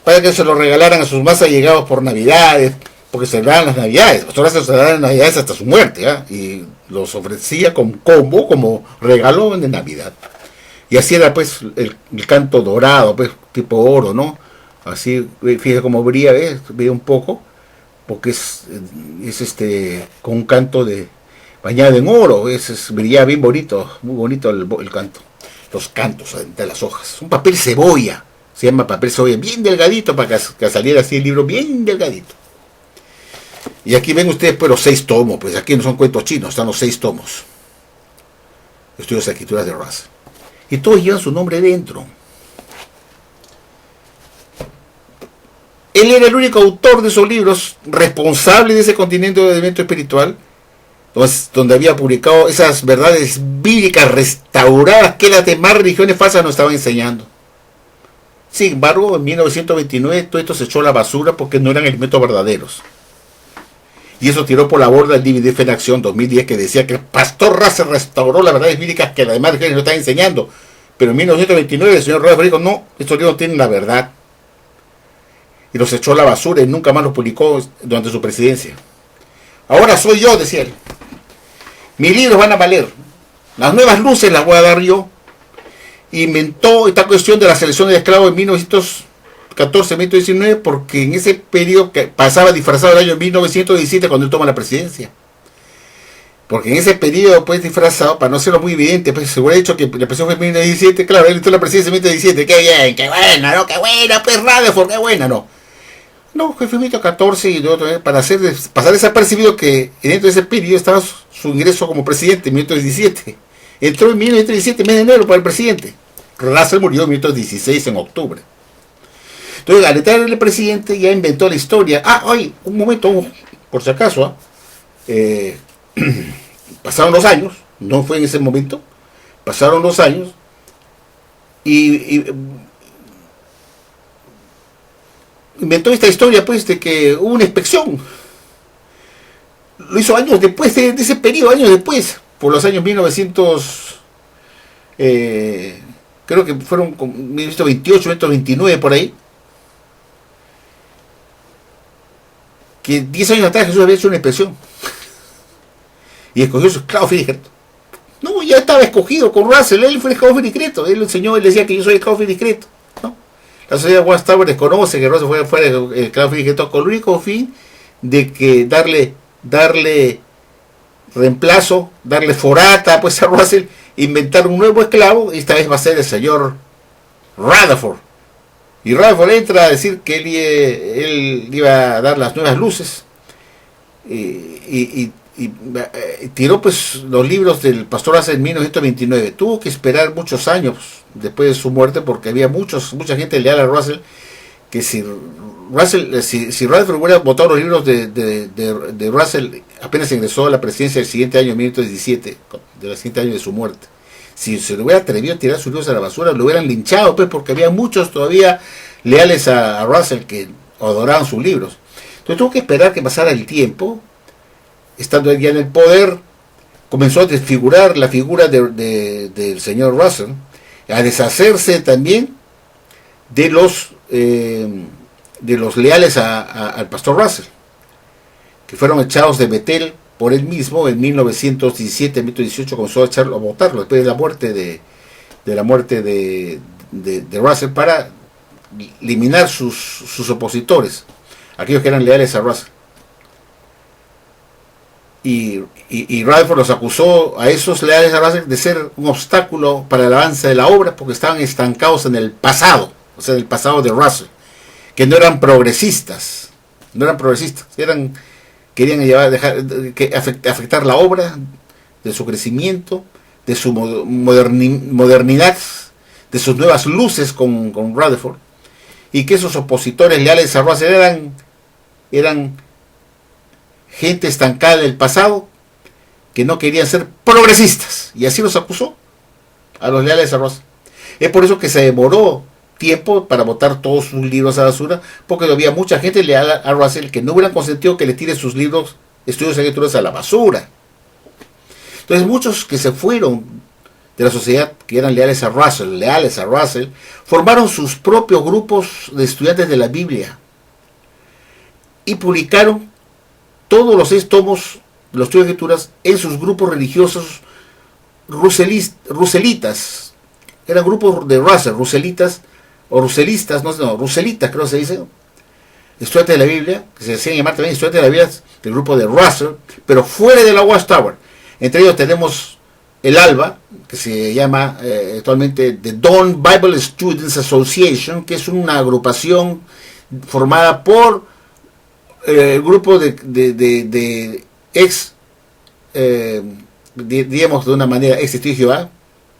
para que se lo regalaran a sus más allegados por Navidades, porque celebraban las Navidades. Pastor Russell celebraba las Navidades hasta su muerte, y los ofrecía como combo, como regalo de Navidad. Y así era pues el canto dorado, pues tipo oro, ¿no? Así, fíjate cómo brilla, brilla un poco, porque es con un canto bañado en oro, brilla bien bonito, muy bonito el canto. Los cantos de las hojas. Un papel cebolla, se llama papel cebolla, bien delgadito, para que saliera así el libro, bien delgadito. Y aquí ven ustedes pues los 6 tomos, pues aquí no son cuentos chinos, están los 6 tomos. Estudios de escrituras de Russell. Y todos llevan su nombre dentro. Él era el único autor de esos libros, responsable de ese continente de evento espiritual, donde había publicado esas verdades bíblicas restauradas que las demás religiones falsas nos estaban enseñando. Sin embargo, en 1929 todo esto se echó a la basura porque no eran elementos verdaderos. Y eso tiró por la borda el DVD Fe en Acción 2010, que decía que el pastor Russell restauró las verdades bíblicas que las demás religiones no estaban enseñando. Pero en 1929 el señor Russell dijo, no, estos libros no tienen la verdad. Y los echó a la basura y nunca más los publicó durante su presidencia. Ahora soy yo, decía él. Mis libros van a valer. Las nuevas luces las voy a dar yo. Inventó esta cuestión de la selección de esclavos en 1914-1919 porque en ese periodo que pasaba disfrazado el año 1917 cuando él toma la presidencia. Porque en ese periodo, pues, disfrazado, para no hacerlo muy evidente, pues, se hubiera dicho que la presidencia fue en 1917, claro, él entró la presidencia en 1917, qué bien, qué buena, no, qué buena, pues, Rutherford, qué buena, no. No, fue en 1914 y para pasar desapercibido que dentro de ese periodo estaba su ingreso como presidente en 1917. Entró en 1917, mes de enero, para el presidente. Russell murió en 1916, en octubre. Entonces, al entrar el presidente, ya inventó la historia. Oye, un momento, por si acaso, pasaron los años, no fue en ese momento, pasaron los años, y inventó esta historia, pues, de que hubo una inspección. Lo hizo años después de ese periodo, años después, por los años 1900, creo que fueron 1928, 1929, por ahí, que 10 años atrás Jesús había hecho una inspección y escogió su esclavo discreto. No, ya estaba escogido con Russell, él fue el esclavo discreto, él enseñó, él decía que yo soy el esclavo discreto, ¿no? La sociedad de Watchtower desconoce que Russell fue el esclavo discreto con el único fin de que darle reemplazo, darle forata pues a Russell, inventar un nuevo esclavo, y esta vez va a ser el señor Rutherford. Y Rutherford entra a decir que él iba a dar las nuevas luces, y tiró pues los libros del pastor Russell en 1929. Tuvo que esperar muchos años después de su muerte, porque había mucha gente leal a Russell, que si Rutherford hubiera votado los libros de Russell apenas ingresó a la presidencia del siguiente año, 1917, del siguiente año de su muerte, si se le hubiera atrevido a tirar sus libros a la basura, lo hubieran linchado, pues, porque había muchos todavía leales a Russell que adoraban sus libros. Entonces tuvo que esperar que pasara el tiempo. Estando ya en el poder, comenzó a desfigurar la figura del señor Russell, a deshacerse también de los leales al pastor Russell, que fueron echados de Betel por él mismo en 1917-1918. Comenzó a votarlo después de la muerte de Russell, para eliminar sus opositores, aquellos que eran leales a Russell. Y Rutherford los acusó a esos leales a Russell de ser un obstáculo para el avance de la obra, porque estaban estancados en el pasado, o sea, en el pasado de Russell, que no eran progresistas, querían afectar la obra, de su crecimiento, de su modernidad, de sus nuevas luces con Rutherford, y que esos opositores leales a Russell eran gente estancada del pasado, que no querían ser progresistas, y así los acusó a los leales a Russell. Es por eso que se demoró tiempo para botar todos sus libros a la basura, porque había mucha gente leal a Russell que no hubieran consentido que le tire sus libros, estudios y escrituras a la basura. Entonces muchos que se fueron de la sociedad, que eran leales a Russell, formaron sus propios grupos de estudiantes de la Biblia y publicaron todos los 6 tomos de los estudios de escrituras en sus grupos religiosos ruselitas. Eran grupos de Russell, ruselitas, o ruselistas, ruselitas creo que se dice, estudiantes de la Biblia, que se decían llamar también estudiantes de la Biblia, del grupo de Russell, pero fuera de la Watchtower. Entre ellos tenemos el ALBA, que se llama actualmente The Dawn Bible Students Association, que es una agrupación formada por el grupo de ex, digamos de una manera, ex Testigo de Jehová,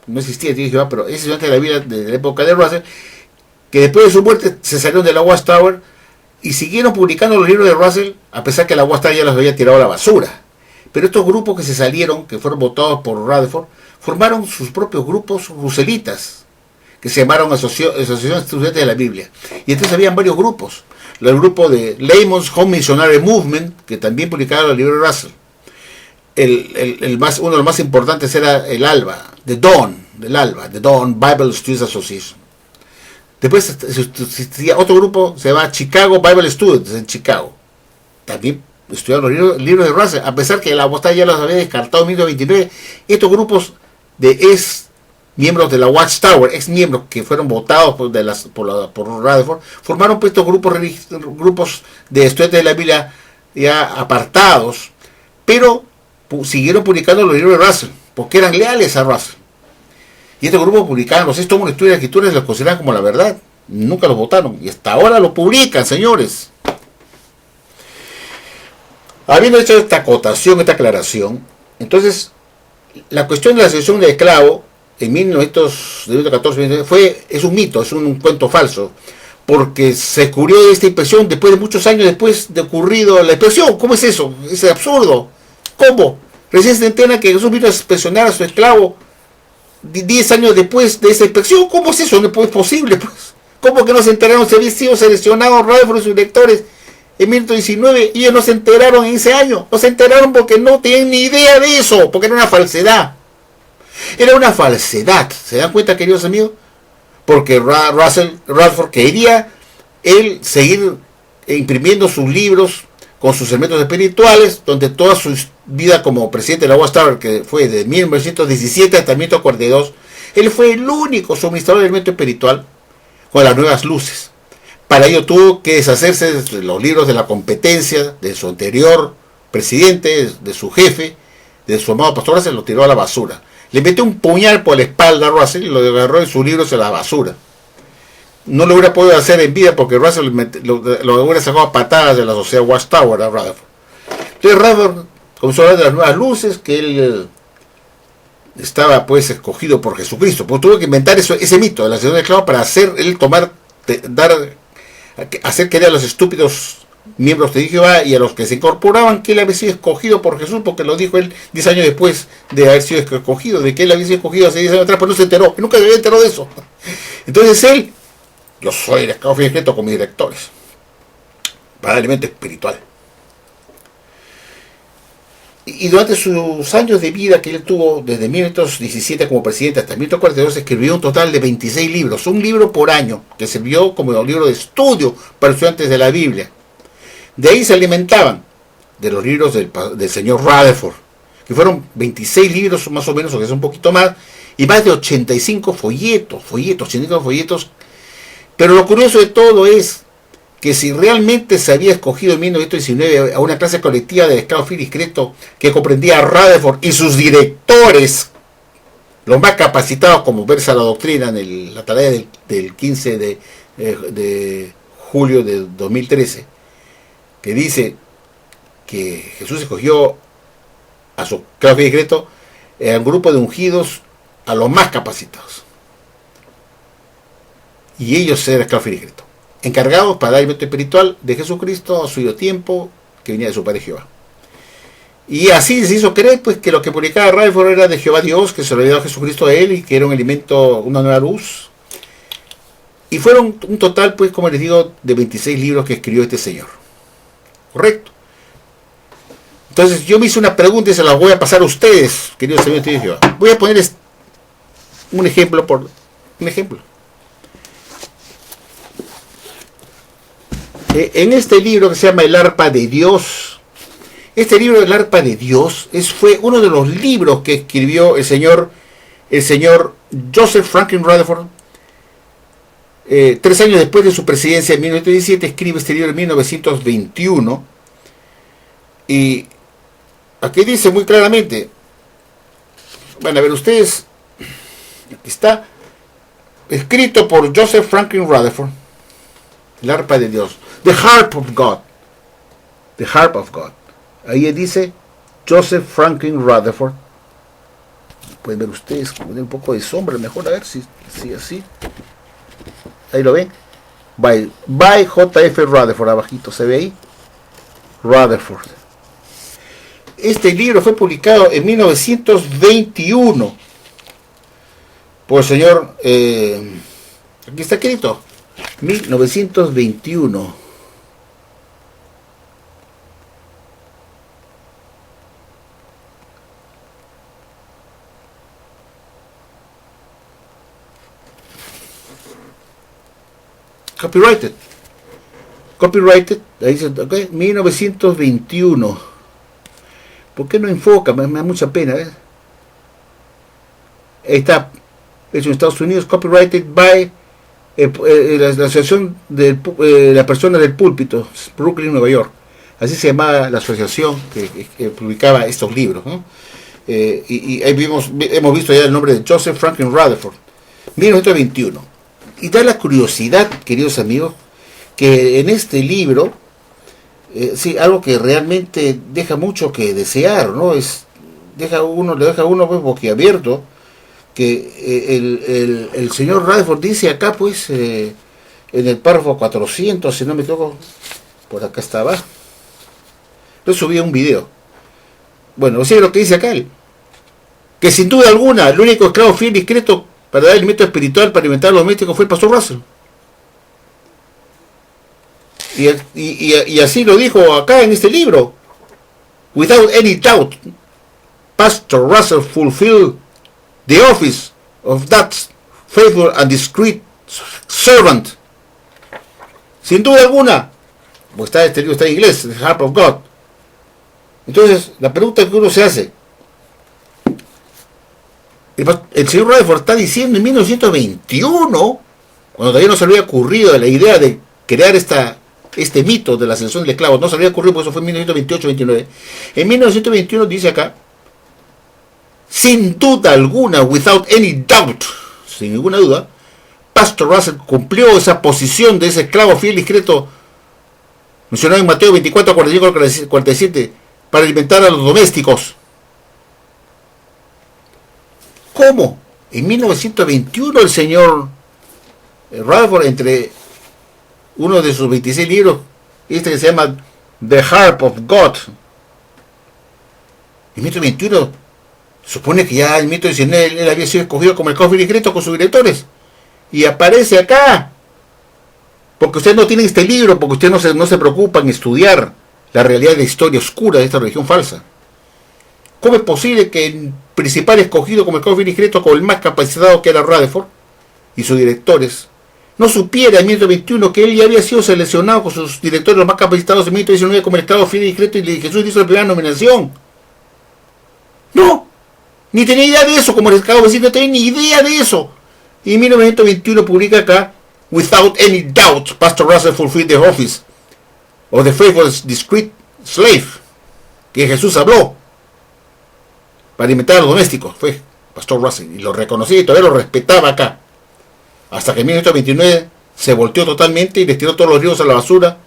no existía Testigo de Jehová, pero ex estudiantes de la Biblia de la época de Russell, que después de su muerte se salieron de la Watchtower y siguieron publicando los libros de Russell, a pesar que la Watchtower ya los había tirado a la basura. Pero estos grupos que se salieron, que fueron votados por Rutherford, formaron sus propios grupos ruselitas, que se llamaron Asociación de Estudiantes de la Biblia. Y entonces habían varios grupos. El grupo de Layman's Home Missionary Movement, que también publicaba los libros de Russell. Uno de los más importantes era el ALBA, The Dawn Bible Students Association. Después existía otro grupo, se llama Chicago Bible Students, en Chicago. También estudiaron los libros de Russell, a pesar que la Watchtower ya los había descartado en 1929. Estos grupos de ex miembros de la Watchtower, ex miembros que fueron votados por Rutherford, formaron pues estos grupos de estudiantes de la Biblia ya apartados, pero siguieron publicando los libros de Russell, porque eran leales a Russell. Y estos grupos publicaban los 6 tomos de estudio de escrituras y los consideraban como la verdad. Nunca los votaron, y hasta ahora lo publican, señores. Habiendo hecho esta acotación, esta aclaración, entonces la cuestión de la asociación de esclavos en 1914 es un mito, es un cuento falso, porque se descubrió esta impresión después de muchos años después de ocurrido la expresión. ¿Cómo es eso? Es absurdo. ¿Cómo? Recién se entera que Jesús vino a inspeccionar a su esclavo 10 años después de esa inspección. ¿Cómo es eso? No es posible, pues. ¿Cómo que no se enteraron? Se habían sido seleccionados Rutherford y sus lectores en 1919 y ellos no se enteraron en ese año. No se enteraron porque no tenían ni idea de eso, porque era una falsedad. Era una falsedad. ¿Se dan cuenta, queridos amigos? Porque Rutherford quería él seguir imprimiendo sus libros con sus elementos espirituales, donde toda su vida como presidente de la Watchtower, que fue de 1917 hasta 1942, él fue el único suministrador de elemento espiritual con las nuevas luces. Para ello tuvo que deshacerse de los libros de la competencia de su anterior presidente, de su jefe, de su amado pastor, se lo tiró a la basura. Le metió un puñal por la espalda a Russell y lo agarró en sus libros a la basura. No lo hubiera podido hacer en vida porque Russell lo hubiera sacado a patadas de la sociedad Watchtower a Rutherford. Entonces Rutherford comenzó a hablar de las nuevas luces, que él estaba pues escogido por Jesucristo. Pues tuvo que inventar ese mito de la asociación de esclavos para hacer creer a los estúpidos miembros de Jehová y a los que se incorporaban que él había sido escogido por Jesús, porque lo dijo él 10 años después de haber sido escogido, de que él había sido escogido hace 10 años atrás, pero no se enteró, y nunca se había enterado de eso. Entonces él, yo soy el esclavo fiel con mis directores, para dar alimento espiritual. Y durante sus años de vida que él tuvo, desde 1917 como presidente hasta 1942, escribió un total de 26 libros, un libro por año, que sirvió como un libro de estudio para estudiantes de la Biblia. De ahí se alimentaban de los libros del señor Rutherford, que fueron 26 libros más o menos, o que es un poquito más, y más de 85 folletos. Pero lo curioso de todo es que si realmente se había escogido en 1919 a una clase colectiva de esclavos fiel y discreto que comprendía a Rutherford y sus directores, los más capacitados como versa la doctrina en la tarea del 15 de julio de 2013, que dice que Jesús escogió a su esclavo fiel y discreto, un grupo de ungidos a los más capacitados. Y ellos eran esclavos fiel y discreto, encargados para dar alimento espiritual de Jesucristo a su tiempo, que venía de su Padre Jehová. Y así se hizo creer pues que lo que publicaba Rutherford era de Jehová Dios, que se le había dado a Jesucristo a él y que era un alimento, una nueva luz. Y fueron un total, pues, como les digo, de 26 libros que escribió este señor. Correcto. Entonces yo me hice una pregunta y se la voy a pasar a ustedes, queridos amigos de Jehová. Voy a poner un ejemplo por un ejemplo. En este libro que se llama El Arpa de Dios, este libro El Arpa de Dios fue uno de los libros que escribió el señor Joseph Franklin Rutherford. 3 años después de su presidencia en 1917, escribe este libro en 1921. Y aquí dice muy claramente, van a ver ustedes, aquí está, escrito por Joseph Franklin Rutherford, El Arpa de Dios, The Harp of God, The Harp of God. Ahí dice Joseph Franklin Rutherford. Pueden ver ustedes, poner un poco de sombra, mejor a ver si así. Ahí lo ven. By J.F. Rutherford, abajito, ¿se ve ahí? Rutherford. Este libro fue publicado en 1921 por el señor, aquí está escrito, 1921. Copyrighted, ahí dice, okay, 1921. ¿Por qué no enfoca? Me da mucha pena, ¿ves? Ahí está, hecho en Estados Unidos, copyrighted by la asociación de la persona del púlpito, Brooklyn, Nueva York. Así se llamaba la asociación que publicaba estos libros, ¿no? Y ahí hemos visto ya el nombre de Joseph Franklin Rutherford, 1921. Y da la curiosidad, queridos amigos, que en este libro, sí, algo que realmente deja mucho que desear, ¿no? Le deja a uno pues, boquiabierto, que el señor Rutherford dice acá, pues, en el párrafo 400, si no me equivoco, por acá está abajo. Yo subí un video. Bueno, o sea, lo que dice acá él, que sin duda alguna, el único esclavo fiel y discreto para dar alimento espiritual para alimentar a los domésticos fue el pastor Russell. Y así lo dijo acá en este libro. Without any doubt, Pastor Russell fulfilled the office of that faithful and discreet servant. Sin duda alguna, pues este libro está en inglés, The Harp of God. Entonces, la pregunta que uno se hace, el señor Rutherford está diciendo en 1921, cuando todavía no se le había ocurrido la idea de crear este mito de la ascensión del esclavo, no se le había ocurrido, porque eso fue en 1928-29. En 1921 dice acá, sin duda alguna, without any doubt, sin ninguna duda, Pastor Russell cumplió esa posición de ese esclavo fiel y discreto mencionado en Mateo 24, 45, 47, para alimentar a los domésticos. ¿Cómo? En 1921 el señor Rutherford, entre uno de sus 26 libros, este que se llama The Harp of God, en 1921 supone que ya en 1919 él había sido escogido como el esclavo discreto con sus directores, y aparece acá, porque ustedes no tienen este libro, porque ustedes no se preocupan en estudiar la realidad de la historia oscura de esta religión falsa. ¿Cómo es posible que el principal escogido como esclavo discreto, con el más capacitado que era Rutherford y sus directores, no supiera en 1921 que él ya había sido seleccionado con sus directores los más capacitados en 1919 como el esclavo fiel y discreto, y Jesús hizo la primera nominación? No, ni tenía idea de eso, como les acabo de decir, no tenía ni idea de eso. Y en 1921 publica acá, without any doubt, Pastor Russell fulfilled the office of the faithful discreet slave, que Jesús habló para alimentar a los domésticos, fue Pastor Russell, y lo reconocía y todavía lo respetaba acá, hasta que en 1929 se volteó totalmente y les tiró todos los ríos a la basura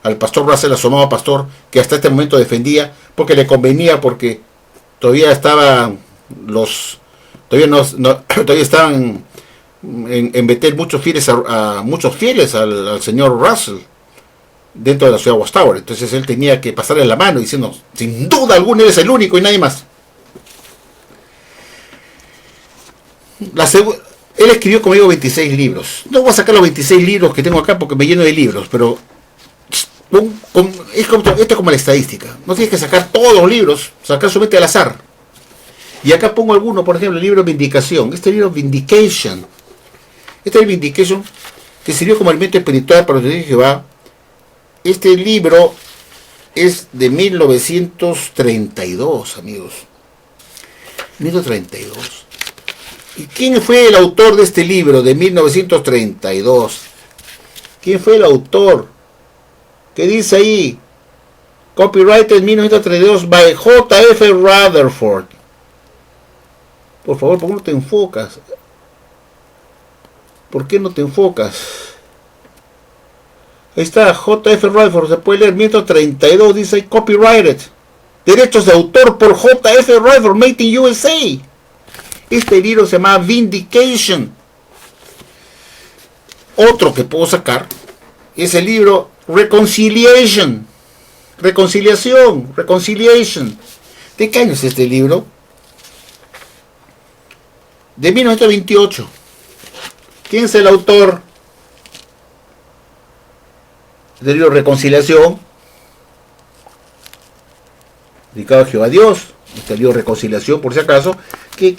al Pastor Russell, asomado pastor, que hasta este momento defendía, porque le convenía, porque todavía estaban todavía estaban en meter muchos fieles al señor Russell, dentro de la ciudad de Watchtower. Entonces él tenía que pasarle la mano diciendo, sin duda alguna eres el único y nadie más. Él escribió, como digo, 26 libros. No voy a sacar los 26 libros que tengo acá porque me lleno de libros, pero esto es como la estadística. No tienes que sacar todos los libros, sacar solamente al azar. Y acá pongo alguno, por ejemplo, el libro Vindicación. Este libro Vindication. Este es Vindication, que sirvió como alimento espiritual para los testigos de Jehová. Este libro es de 1932, amigos. 1932. ¿Y quién fue el autor de este libro de 1932? ¿Quién fue el autor? ¿Qué dice ahí? Copyrighted 1932 by J.F. Rutherford. Por favor, ¿por qué no te enfocas? ¿Por qué no te enfocas? Ahí está, J.F. Rutherford, se puede leer, 1932, dice ahí, copyrighted. Derechos de autor por J.F. Rutherford, made in USA. Este libro se llama Vindication. Otro que puedo sacar es el libro Reconciliation. Reconciliación, Reconciliation. ¿De qué año es este libro? De 1928. ¿Quién es el autor del libro Reconciliación? Dedicado a Jehová Dios. Este libro Reconciliación, por si acaso. ¿Qué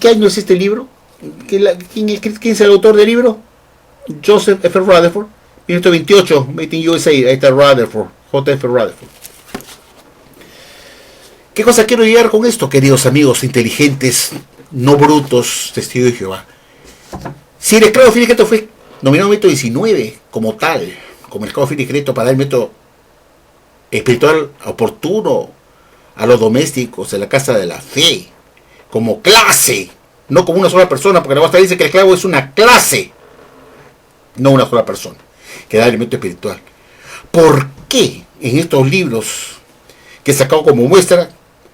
año es este libro? ¿Quién es el autor del libro? Joseph F. Rutherford. 1928, Made in USA. Ahí está Rutherford, J.F. Rutherford. ¿Qué cosa quiero llegar con esto, queridos amigos inteligentes, no brutos, testigos de Jehová? Si el esclavo fiel y discreto fue nominado método 19 como tal, como el esclavo fiel y discreto para dar el método espiritual oportuno a los domésticos de la casa de la fe, como clase, no como una sola persona, porque la Basta dice que el esclavo es una clase, no una sola persona, que da alimento espiritual. ¿Por qué en estos libros que he sacado como muestra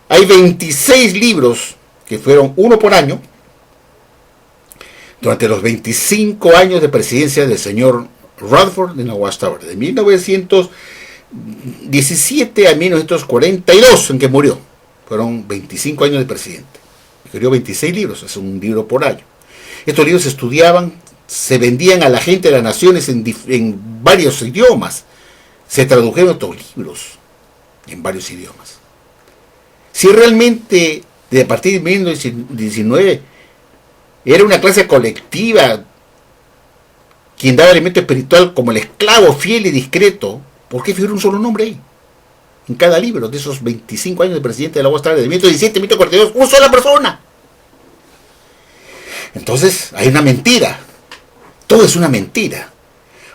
hay 26 libros que fueron uno por año durante los 25 años de presidencia del señor Rutherford en la Watchtower, de 1917 a 1942, en que murió? Fueron 25 años de presidente. Escribió 26 libros, es un libro por año. Estos libros se estudiaban, se vendían a la gente de las naciones en varios idiomas. Se tradujeron estos libros en varios idiomas. Si realmente, de a partir de 1919, era una clase colectiva quien daba alimento espiritual como el esclavo fiel y discreto, ¿por qué figura un solo nombre ahí? En cada libro de esos 25 años de presidente de la Watchtower, de 1917 a 1942, una sola persona. Entonces, hay una mentira. Todo es una mentira.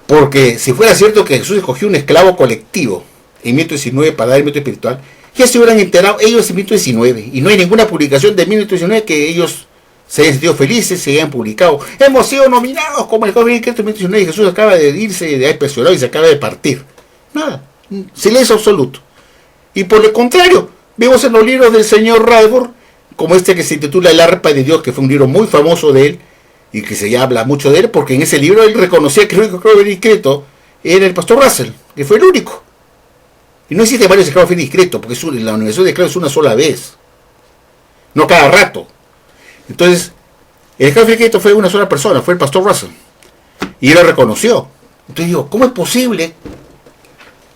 Porque si fuera cierto que Jesús escogió un esclavo colectivo en 1919 para dar el método espiritual, ya se hubieran enterado ellos en 1919. Y no hay ninguna publicación de 1919 que ellos se hayan sentido felices, se hayan publicado. Hemos sido nominados como el joven que en 1919 y Jesús acaba de irse de expresionado y se acaba de partir. Nada. Silencio absoluto. Y por el contrario, vemos en los libros del señor Rutherford, como este que se titula El arpa de Dios, que fue un libro muy famoso de él, y que se habla mucho de él, porque en ese libro él reconocía que el único esclavo discreto era el pastor Russell, que fue el único. Y no existe varios esclavos discretos, porque la universidad de esclavos es una sola vez, no cada rato. Entonces, el esclavo discreto fue una sola persona, fue el pastor Russell, y él lo reconoció. Entonces digo, ¿cómo es posible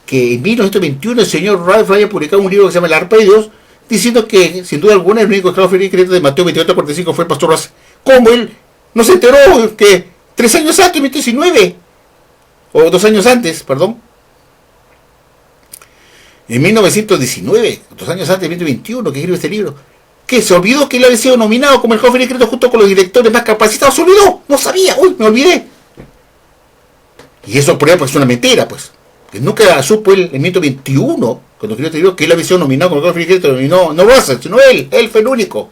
que en 1921 el señor Rutherford haya publicado un libro que se llama El arpa de Dios, diciendo que, sin duda alguna, el único esclavo discreto de Mateo 28:45 fue el pastor Russell? ¿Cómo él no se enteró que 3 años antes, 1919, o 2 años antes, perdón, en 1919, 2 años antes, 2021, que escribió este libro, que se olvidó que él había sido nominado como el joven discreto junto con los directores más capacitados? Se olvidó, no sabía, uy, me olvidé. Y eso, por ejemplo, es una mentira, pues. Que nunca supo él en 1921, cuando escribió este libro, que él había sido nominado como el joven discreto, y no Russell, sino él fue el único.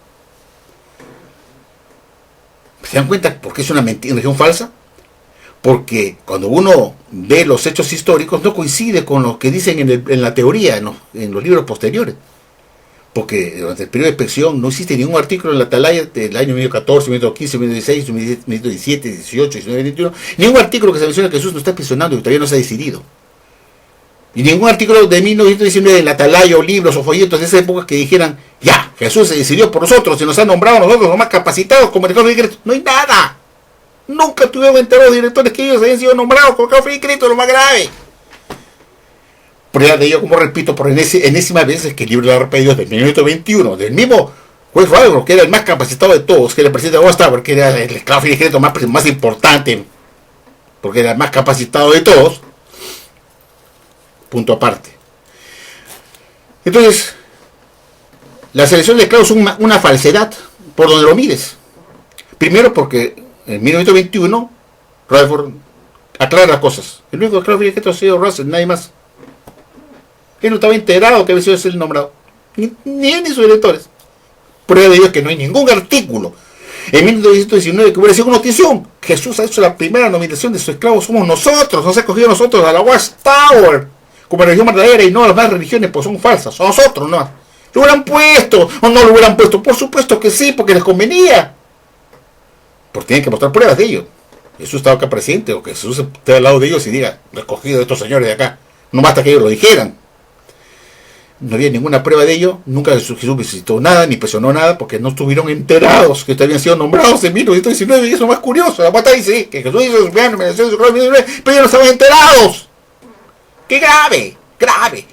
¿Se dan cuenta por qué es una mentira, una religión falsa? Porque cuando uno ve los hechos históricos no coincide con lo que dicen en la teoría, en los libros posteriores. Porque durante el periodo de inspección no existe ningún artículo en la Atalaya del año 1914, 1915, 1916, 1917, 18, 19, 21, ningún artículo que se menciona que Jesús no está inspeccionando y todavía no se ha decidido. Y ningún artículo de 1919 en la Atalaya o libros o folletos de esa época que dijeran, ya, Jesús se decidió por nosotros y nos ha nombrado a nosotros los más capacitados como directores de Cristo. No hay nada. Nunca tuvieron enterado directores que ellos habían sido nombrados como cofre de Cristo, lo más grave. Prueba de ello, como repito, por enésima vez, es que el libro de la Arpa de Dios del 1921, del mismo juez Rodrigo, que era el más capacitado de todos, que era el presidente de Watchtower, que era el cofre de Cristo más importante, porque era el más capacitado de todos, punto aparte. Entonces, la selección de esclavos es una falsedad por donde lo mires. Primero porque en 1921 Rutherford aclara las cosas. El único esclavo que ha sido Russell, nadie más. Él no estaba enterado que había sido el nombrado. Ni él ni sus directores. Prueba de ello es que no hay ningún artículo en 1919 que hubiera sido una notición. Jesús ha hecho la primera nominación de sus esclavos, somos nosotros, nos ha escogido nosotros a la Watchtower como religión verdadera y no a las demás religiones, pues son falsas, son nosotros, ¿no? ¿Lo hubieran puesto o no lo hubieran puesto? Por supuesto que sí, porque les convenía. Porque tienen que mostrar pruebas de ello. Jesús estaba acá presente, o que Jesús esté al lado de ellos y diga, lo he escogido de estos señores de acá. No basta que ellos lo dijeran. No había ninguna prueba de ello, nunca Jesús visitó nada, ni presionó nada, porque no estuvieron enterados que habían sido nombrados en 1919, y eso es más curioso. La pata dice que Jesús hizo su primera nominación de su esclavos en 1919, pero ellos no estaban enterados. ¡Qué grave! ¡Grave!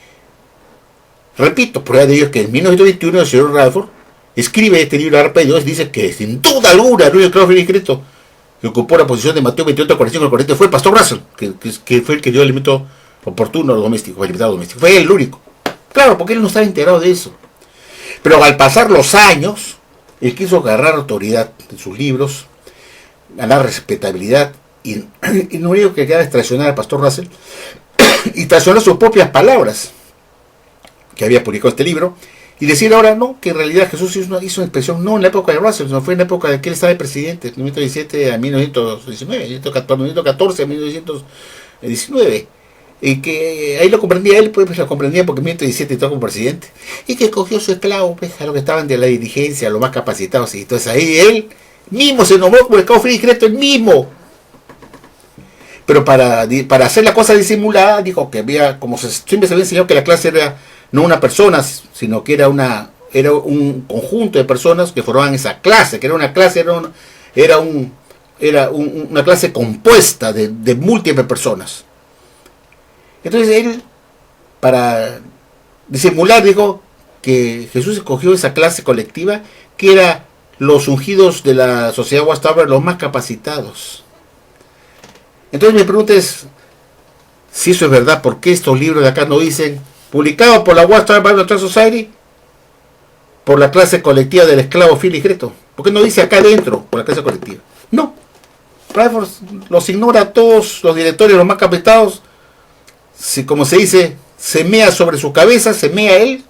Repito, prueba de ello es que en 1921 el señor Rutherford escribe este libro de Arpa de Dios, dice que sin duda alguna el único esclavo inscrito que ocupó la posición de Mateo 28, 45 al 40 fue el pastor Russell, que fue el que dio el alimento oportuno a los domésticos, al invitado doméstico. Fue el único. Claro, porque él no estaba enterado de eso. Pero al pasar los años, él quiso agarrar autoridad en sus libros, ganar respetabilidad, y lo único que queda es traicionar al pastor Russell y traicionar sus propias palabras que había publicado este libro, y decir ahora no, que en realidad Jesús hizo una expresión no en la época de Russell, sino fue en la época de que él estaba de presidente, de 1917 a 1919, 1914 a 1919, y que ahí lo comprendía él, pues lo comprendía porque en 1917 estaba como presidente, y que cogió su esclavo, pues, a los que estaban de la dirigencia, a los más capacitados, y entonces ahí él mismo se nombró como el esclavo discreto, él mismo. Pero para hacer la cosa disimulada, dijo que había, como siempre se había enseñado que la clase era no una persona, sino que era un conjunto de personas que formaban esa clase, que era una clase, era una clase compuesta de múltiples personas. Entonces él, para disimular, dijo que Jesús escogió esa clase colectiva, que era los ungidos de la sociedad Watchtower, los más capacitados. Entonces mi pregunta es, si eso es verdad, ¿por qué estos libros de acá no dicen publicado por la Watchtower Bible Trust Society por la clase colectiva del esclavo fiel y discreto? ¿Por qué no dice acá adentro por la clase colectiva? No. Rutherford los ignora a todos los directores, los más capacitados. Si, como se dice, se mea sobre su cabeza, se mea él,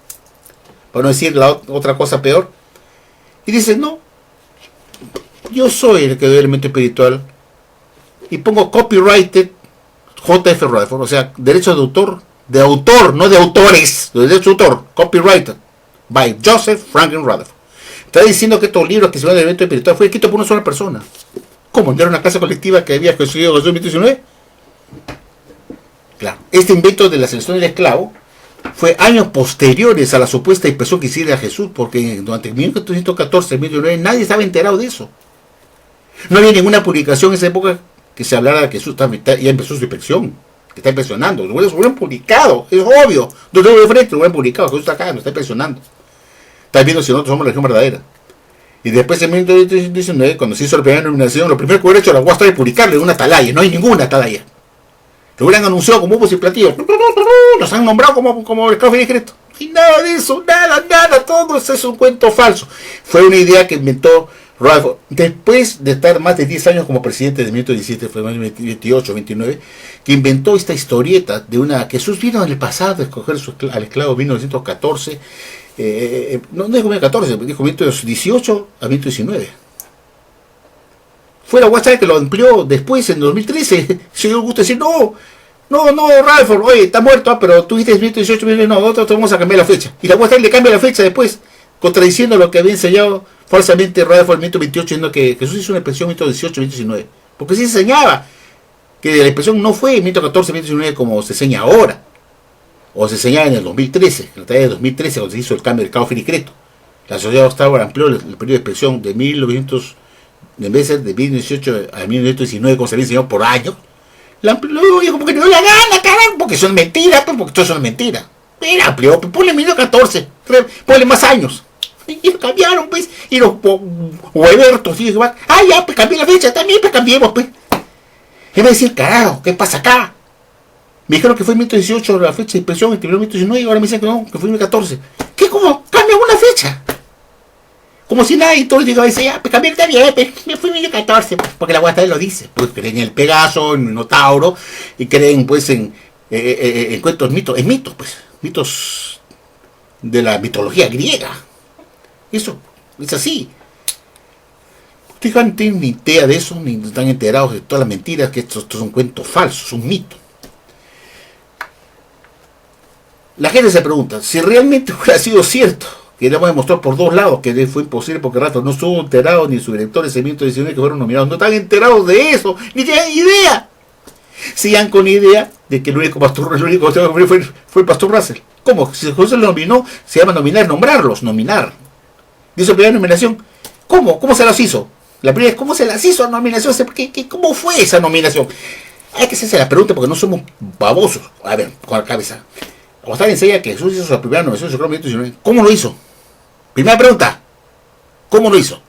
para no decir la otra cosa peor. Y dice, no, yo soy el que doy el elemento espiritual. Y pongo copyrighted J.F. Rutherford, o sea, derechos de autor, no de autores, de derecho de autor, copyrighted by Joseph Franklin Rutherford. Está diciendo que estos libros que se llaman el evento espiritual fue escrito por una sola persona. ¿Cómo? ¿No era una clase colectiva que había conseguido en 2019? Claro, este invento de la selección del esclavo fue años posteriores a la supuesta expresión que hiciera Jesús, porque durante 1914 y 1919 nadie estaba enterado de eso. No había ninguna publicación en esa época que se hablara de que Jesús ya empezó su inspección, que está impresionando. Lo hubieran publicado, es obvio. Dos dedos de frente lo hubieran publicado. Jesús está acá, nos está impresionando. Está viendo si nosotros somos la religión verdadera. Y después en 1919, cuando se hizo la primera nominación, lo primero que hubiera hecho la Watchtower es publicarle una atalaya. No hay ninguna atalaya. Lo hubieran anunciado como huevos y platillos. Los han nombrado como el esclavo discreto. Y nada de eso, nada. Todo eso es un cuento falso. Fue una idea que inventó Rutherford después de estar más de 10 años como presidente de 1917, fue en 28, 29, que inventó esta historieta de una que Jesús vino en el pasado a escoger al esclavo en 1914. No dijo 1914, dijo 1918 a 1919. Fue la Watchtower que lo amplió después, en 2013. Si yo gusta decir, no, Rutherford, oye, está muerto, pero tú dijiste 2018, no, nosotros te vamos a cambiar la fecha. Y la Watchtower le cambia la fecha después, contradiciendo lo que había enseñado falsamente Rutherford en 1928, diciendo que Jesús hizo una expresión en 1918, 1919. Porque sí enseñaba que la expresión no fue en 1914, 1919 como se enseña ahora. o se señala en el 2013, en la tarea de 2013, cuando se hizo el cambio del Caufer y Creto. La sociedad Watchtower amplió el periodo de expresión de 1900, en vez de ser de 1918 a 1919, como se había enseñado por años, la amplió, dijo, porque no dio la gana, carajo, porque son mentiras, pues, porque todo eso es mentira. Era amplió, pues, ponle 1914, ponle más años. Y lo cambiaron, pues, y los huevertos, y dijo, ah, ya, pues cambié la fecha, también, pues cambiemos, pues. Y me decía, carajo, ¿qué pasa acá? Me dijeron que fue en 1918 la fecha de expresión, el primero 1919, y ahora me dicen que no, que fue en 1914. ¿Qué? ¿Cómo? Cambia una fecha. Como si nadie, todos digan, ya, pues cambié, está bien, pues, me fui en 1914, pues, porque la Watchtower lo dice. Pues creen en el Pegaso, en el Minotauro, y creen, pues, en cuentos, mitos, en mitos, pues, mitos de la mitología griega. Eso es así. Ustedes no tienen ni idea de eso, ni están enterados de todas las mentiras, que estos son cuentos falsos, un mito. La gente se pregunta, si realmente hubiera sido cierto, que le hemos demostrado por dos lados que fue imposible porque Radford no estuvo enterado, ni su director de Seguimiento 19 que fueron nominados, no están enterados de eso, ni tienen idea. Sigan con idea de que el único pastor fue el pastor Russell. ¿Cómo? Si José lo nominó, se llama nominar, nombrarlos, nominar. Dice la primera nominación. ¿Cómo? ¿Cómo se las hizo? La primera es, ¿cómo se las hizo la nominación? ¿Cómo fue esa nominación? Hay que hacerse la pregunta porque no somos babosos. A ver, con la cabeza. Watchtower enseña que Jesús hizo su primera nominación en su 1919. ¿Cómo lo hizo? Primera pregunta. ¿Cómo lo hizo?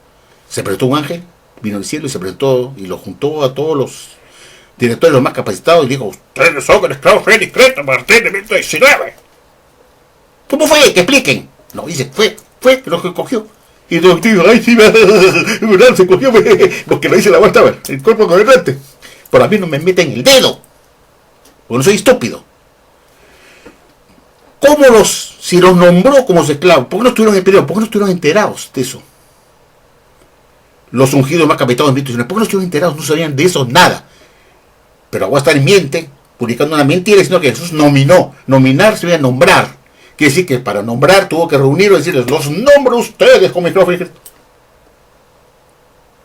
Se presentó un ángel, vino del cielo y se presentó y lo juntó a todos los directores, los más capacitados, y dijo, ustedes son el esclavo Félix Creto a partir de 1919. ¿Cómo fue? Que expliquen. No, dice, fue lo que cogió. Y los digo, ay, sí, verdad, se cogió, porque lo dice la Watchtower, el cuerpo gobernante. Pero a mí no me meten el dedo, porque no soy estúpido. ¿Cómo si los nombró como sus esclavos? ¿Por qué no estuvieron enterados? ¿Por qué no estuvieron enterados de eso? Los ungidos más capitados en 1919, ¿por qué no estuvieron enterados? No sabían de eso nada. Pero Watchtower miente, publicando una mentira, diciendo que Jesús nominó. Nominar se voy a nombrar. Quiere decir que para nombrar tuvo que reunirlos y decirles, los nombro ustedes como esclavos.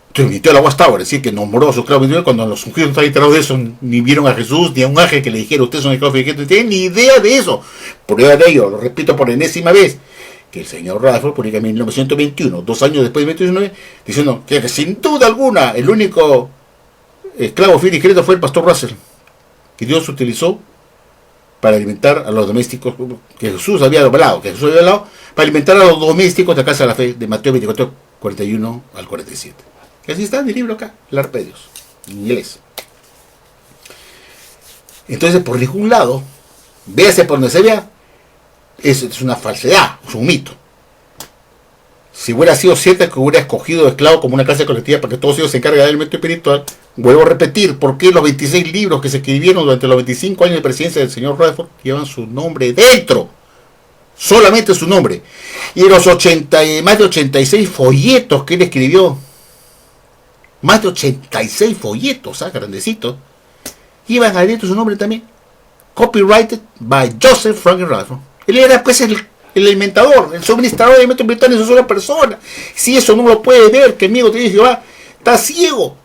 Entonces mintió la Watchtower, decir que nombró a sus esclavos cuando los ungidos no estaban enterados de eso, ni vieron a Jesús, ni a un ángel que le dijera, ustedes son esclavos, no tienen ni idea de eso. Prueba de ello, lo repito por enésima vez, que el señor Radford publica en 1921, 2 años después de 1919, diciendo que sin duda alguna el único esclavo fiel y credo fue el pastor Russell, que Dios utilizó para alimentar a los domésticos, que Jesús había hablado, para alimentar a los domésticos de la casa de la fe, de Mateo 24, 41 al 47. Y así está en el libro acá, el Arpa de Dios, en inglés. Entonces, por ningún lado, véase por donde se vea, es una falsedad, es un mito. Si hubiera sido cierto que hubiera escogido esclavo como una clase colectiva para que todos ellos se encarguen del elemento espiritual, vuelvo a repetir, ¿por qué los 26 libros que se escribieron durante los 25 años de presidencia del señor Radford llevan su nombre dentro? Solamente su nombre. Y los más de 86 folletos que él escribió, más de 86 folletos, grandecitos, llevan adentro su nombre también. Copyrighted by Joseph Franklin Radford. Él era pues el inventador, el suministrador de elementos espirituales de una sola persona. Si eso no lo puede ver, que amigo te dice Jehová, está ciego.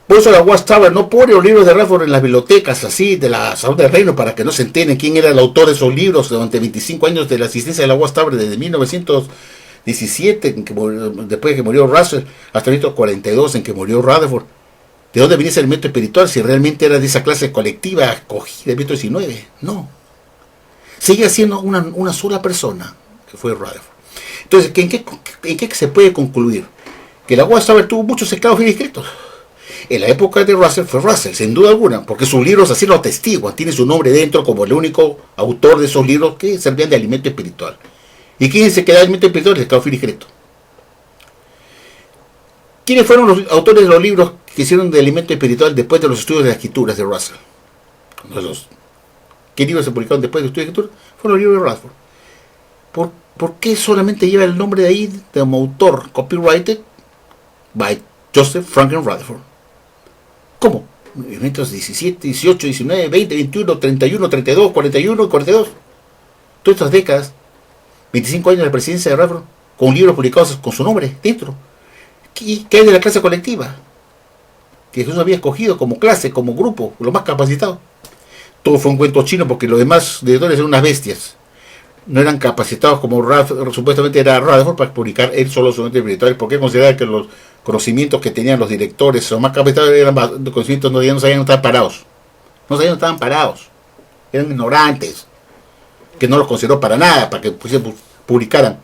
Por eso la Watchtower no pone los libros de Radford en las bibliotecas así de la Salud del Reino para que no se enteren quién era el autor de esos libros durante 25 años de la asistencia de la Watchtower desde 1917, después de que murió Russell, hasta 1942 en que murió Rutherford. ¿De dónde venía ese elemento espiritual si realmente era de esa clase colectiva escogida en 1919? No. Sigue siendo una sola persona, que fue Rutherford. Entonces, ¿en qué se puede concluir? Que la Watchtower tuvo muchos esclavos bien escritos. En la época de Russell fue Russell, sin duda alguna, porque sus libros así lo atestiguan, tiene su nombre dentro como el único autor de esos libros que servían de alimento espiritual. ¿Y quién se queda de alimento espiritual? El esclavo fiel y secreto. ¿Quiénes fueron los autores de los libros que hicieron de alimento espiritual después de los estudios de las escrituras de Russell? ¿Qué libros se publicaron después de los estudios de escritura? Fueron los libros de Radford. ¿Por qué solamente lleva el nombre de ahí como autor? Copyrighted by Joseph Franklin Radford. ¿Cómo? Eventos 17, 18, 19, 20, 21, 31, 32, 41 y 42. Todas estas décadas, 25 años de la presidencia de Radford, con libros publicados con su nombre dentro. ¿Qué hay de la clase colectiva? Que Jesús había escogido como clase, como grupo, los más capacitados. todo fue un cuento chino, porque los demás editores eran unas bestias. No eran capacitados como supuestamente era Rutherford para publicar él solo sus notas espirituales, porque consideraba que los conocimientos que tenían los directores o más capacitados eran conocimientos no sabían estar parados. No sabían dónde estaban parados. Eran ignorantes, que no los consideró para nada, para que publicaran.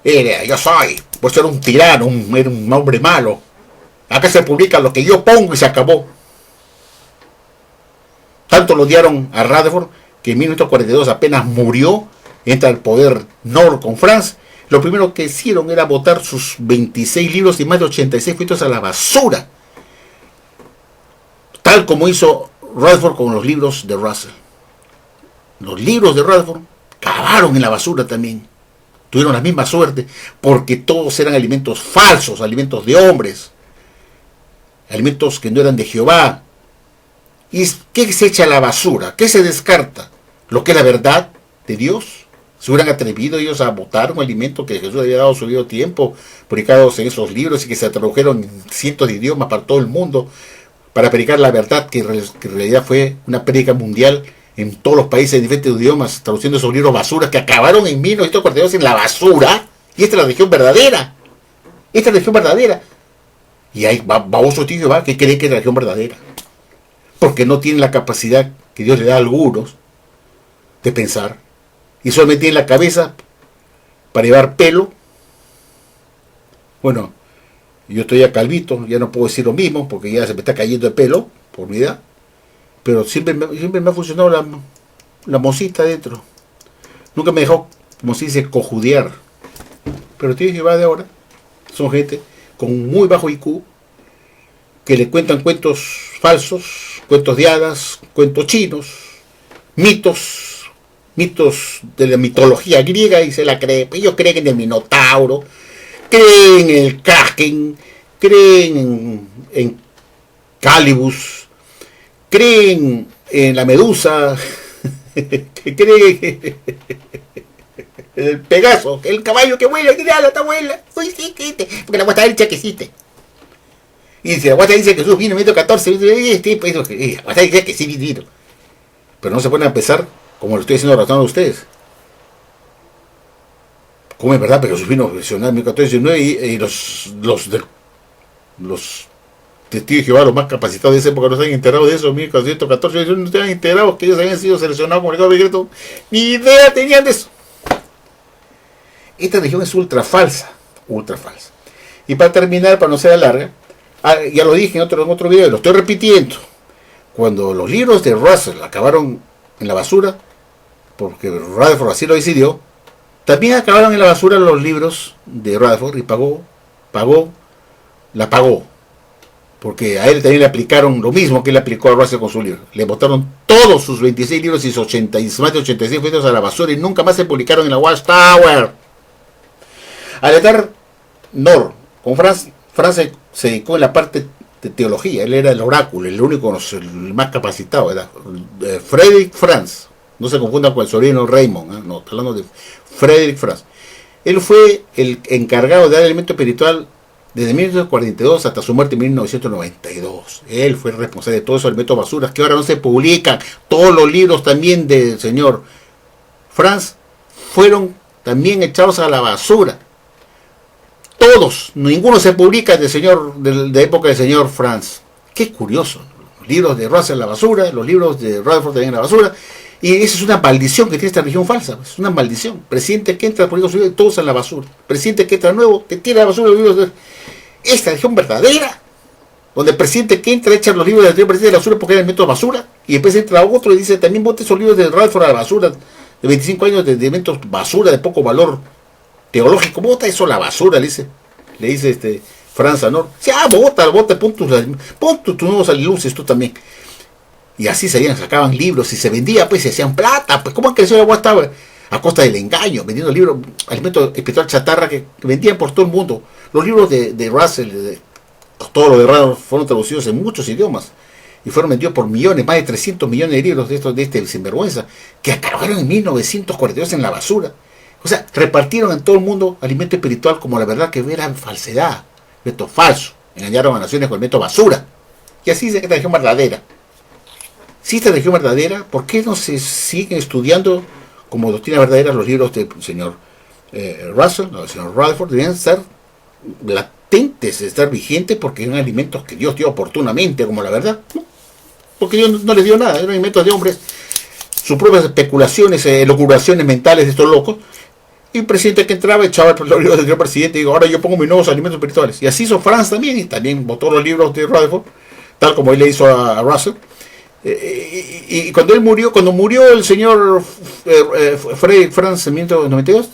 Yo soy, vos eres un tirano, era un hombre malo. Acá se publica lo que yo pongo y se acabó. Tanto lo odiaron a Rutherford que en 1942 apenas murió, entra al poder Nord con Franz. Lo primero que hicieron era botar sus 26 libros y más de 86 folletos a la basura, tal como hizo Rutherford con los libros de Russell. Los libros de Rutherford cavaron en la basura también. Tuvieron la misma suerte, porque todos eran alimentos falsos, alimentos de hombres, alimentos que no eran de Jehová. ¿Y qué se echa a la basura? ¿Qué se descarta? Lo que es la verdad de Dios. Se hubieran atrevido ellos a botar un alimento que Jesús había dado su debido tiempo, publicados en esos libros y que se tradujeron en cientos de idiomas para todo el mundo, para predicar la verdad, que en realidad fue una prédica mundial en todos los países de diferentes idiomas, traduciendo esos libros basura que acabaron en 1942 en la basura. Y esta es la religión verdadera. Esta es la religión verdadera. Y hay baboso tío Jehová que cree que es la religión verdadera, porque no tienen la capacidad que Dios le da a algunos de pensar, y solamente tienen la cabeza para llevar pelo. Bueno, yo estoy ya calvito, ya no puedo decir lo mismo, porque ya se me está cayendo el pelo por mi edad, pero siempre me ha funcionado la mosita adentro. Nunca me dejó, como se dice, cojudear. Pero tío Jehová de ahora son gente con muy bajo IQ, que le cuentan cuentos falsos, cuentos de hadas, cuentos chinos, mitos de la mitología griega, y se la creen. Ellos creen en el Minotauro, creen en el Kraken, creen en Calibus, creen en la Medusa, creen en el Pegaso, el caballo que vuela, que la está vuela, uy, sí, porque la guata dice que existe. Y dice, la guata dice que Jesús vino en 14, la guata dice que sí vino. Pero no se pueden empezar como lo estoy diciendo razón a ustedes. Como es verdad, pero Jesús vino en 1419 y los testigos de Jehová, los más capacitados de esa época, no se han enterado de eso, 1414, ellos no se han enterado que ellos habían sido seleccionados como legado secreto. Ni idea tenían de eso. Esta religión es ultra falsa. Y para terminar, para no ser larga, ya lo dije en otro video, lo estoy repitiendo. Cuando los libros de Russell acabaron en la basura, porque Rutherford así lo decidió, también acabaron en la basura los libros de Rutherford, y la pagó, porque a él también le aplicaron lo mismo que le aplicó a Russell con su libro. Le botaron todos sus 26 libros y sus más de 86 folletos a la basura, y nunca más se publicaron en la Watchtower. Al estar Nord con Franz se dedicó en la parte de teología. Él era el oráculo, el único, el más capacitado era Frederick Franz. No se confundan con el sobrino Raymond, ¿eh? No, estoy hablando de Frederick Franz. Él fue el encargado de dar alimento espiritual desde 1942 hasta su muerte en 1992. Él fue el responsable de todos esos alimentos basuras que ahora no se publican. Todos los libros también del señor Franz fueron también echados a la basura. Todos, ninguno se publica de época del señor Franz. Qué curioso. Los libros de Russell en la basura, los libros de Rutherford también en la basura. Y esa es una maldición que tiene esta religión falsa. Es una maldición. Presidente que entra, todos en la basura. Presidente que entra nuevo, te tira a la basura los libros de esta religión verdadera, donde el presidente que entra echa los libros del anterior presidente de la basura porque era el método basura, y después entra otro y dice, también bote esos libros de Rutherford a la basura, de 25 años de elementos basura, de poco valor teológico. Bota eso a la basura, le dice Franz a Nord. Sí, bota, pon tus nuevos luces tú también. Y así sacaban libros y se vendía, pues se hacían plata. Pues ¿cómo creció la Watchtower? A costa del engaño, vendiendo libros, alimento espiritual chatarra que vendían por todo el mundo. Los libros de Russell, todo lo de Rutherford, fueron traducidos en muchos idiomas y fueron vendidos por millones, más de 300 millones de libros de este sinvergüenza, que acabaron en 1942 en la basura. O sea, repartieron en todo el mundo alimento espiritual como la verdad que era falsedad, alimento falso. Engañaron a naciones con alimento basura. Y así se que la religión verdadera. Si esta religión verdadera, ¿por qué no se siguen estudiando como doctrina verdadera los libros del señor Russell, no, del señor Rutherford? Deberían estar latentes, estar vigentes, porque son alimentos que Dios dio oportunamente, como la verdad, ¿no? Porque Dios no les dio nada, eran alimentos de hombres, sus propias especulaciones, elucubraciones mentales de estos locos. Y el presidente que entraba echaba los libros del señor presidente y digo, ahora yo pongo mis nuevos alimentos espirituales. Y así hizo Franz también, y también votó los libros de Rutherford, tal como él le hizo a Russell. Y cuando murió el señor Frederick Franz en 1992,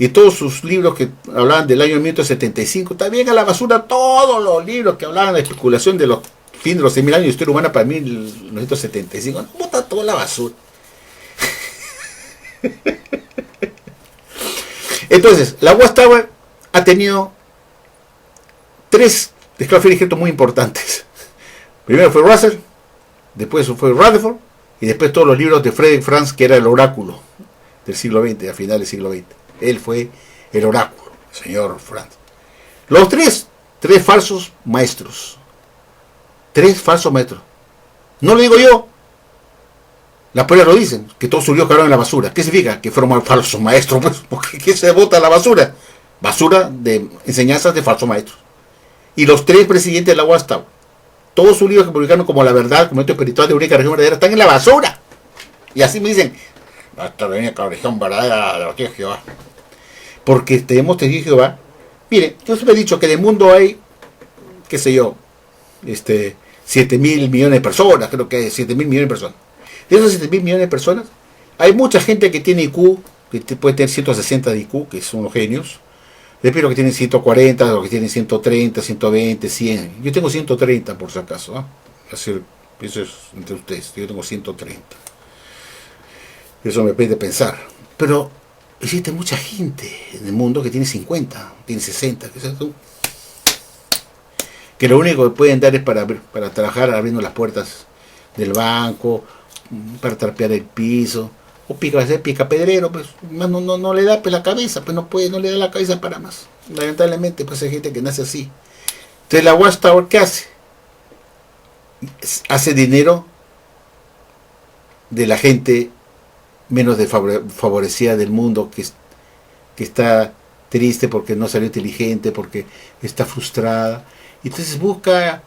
y todos sus libros que hablaban del año 1975, también a la basura todos los libros que hablaban de especulación de los fines de los 6.000 años de historia humana para 1975. No, bota toda la basura. Entonces, la Watchtower ha tenido 3 desclasificados muy importantes. Primero fue Russell, después fue Rutherford, y después todos los libros de Frederick Franz, que era el oráculo del siglo XX, a final del siglo XX. Él fue el oráculo, el señor Franz. Los tres falsos maestros. 3 falsos maestros. No lo digo yo. Las pruebas lo dicen, que todos sus libros quedaron en la basura. ¿Qué significa? Que fueron falsos maestros, pues, porque ¿qué se bota a la basura? Basura de enseñanzas de falsos maestros. Y los 3 presidentes de la Watchtower, todos sus libros que publicaron como La Verdad, como Método Espiritual de Única Religión Verdadera, están en la basura. Y así me dicen, hasta la única religión verdadera de los tíos de Jehová. Porque tenemos testigos de Jehová. Mire, yo siempre he dicho que en el mundo hay, qué sé yo, 7.000 millones de personas, creo que hay 7.000 millones de personas. De esos 7.000 millones de personas, hay mucha gente que tiene IQ, que puede tener 160 de IQ, que son los genios. Después los que tienen 140, los que tienen 130, 120, 100. Yo tengo 130 por si acaso, ¿no? Así, eso es entre ustedes, yo tengo 130. Eso me permite pensar. Pero existe mucha gente en el mundo que tiene 50, tiene 60, que lo único que pueden dar es para trabajar abriendo las puertas del banco, para trapear el piso, o pica pedrero, pues no le da pues la cabeza, pues no le da la cabeza para más. Lamentablemente pues hay gente que nace así. Entonces la Watchtower, ¿qué hace? Hace dinero de la gente menos favorecida del mundo, que está triste porque no salió inteligente, porque está frustrada. Entonces busca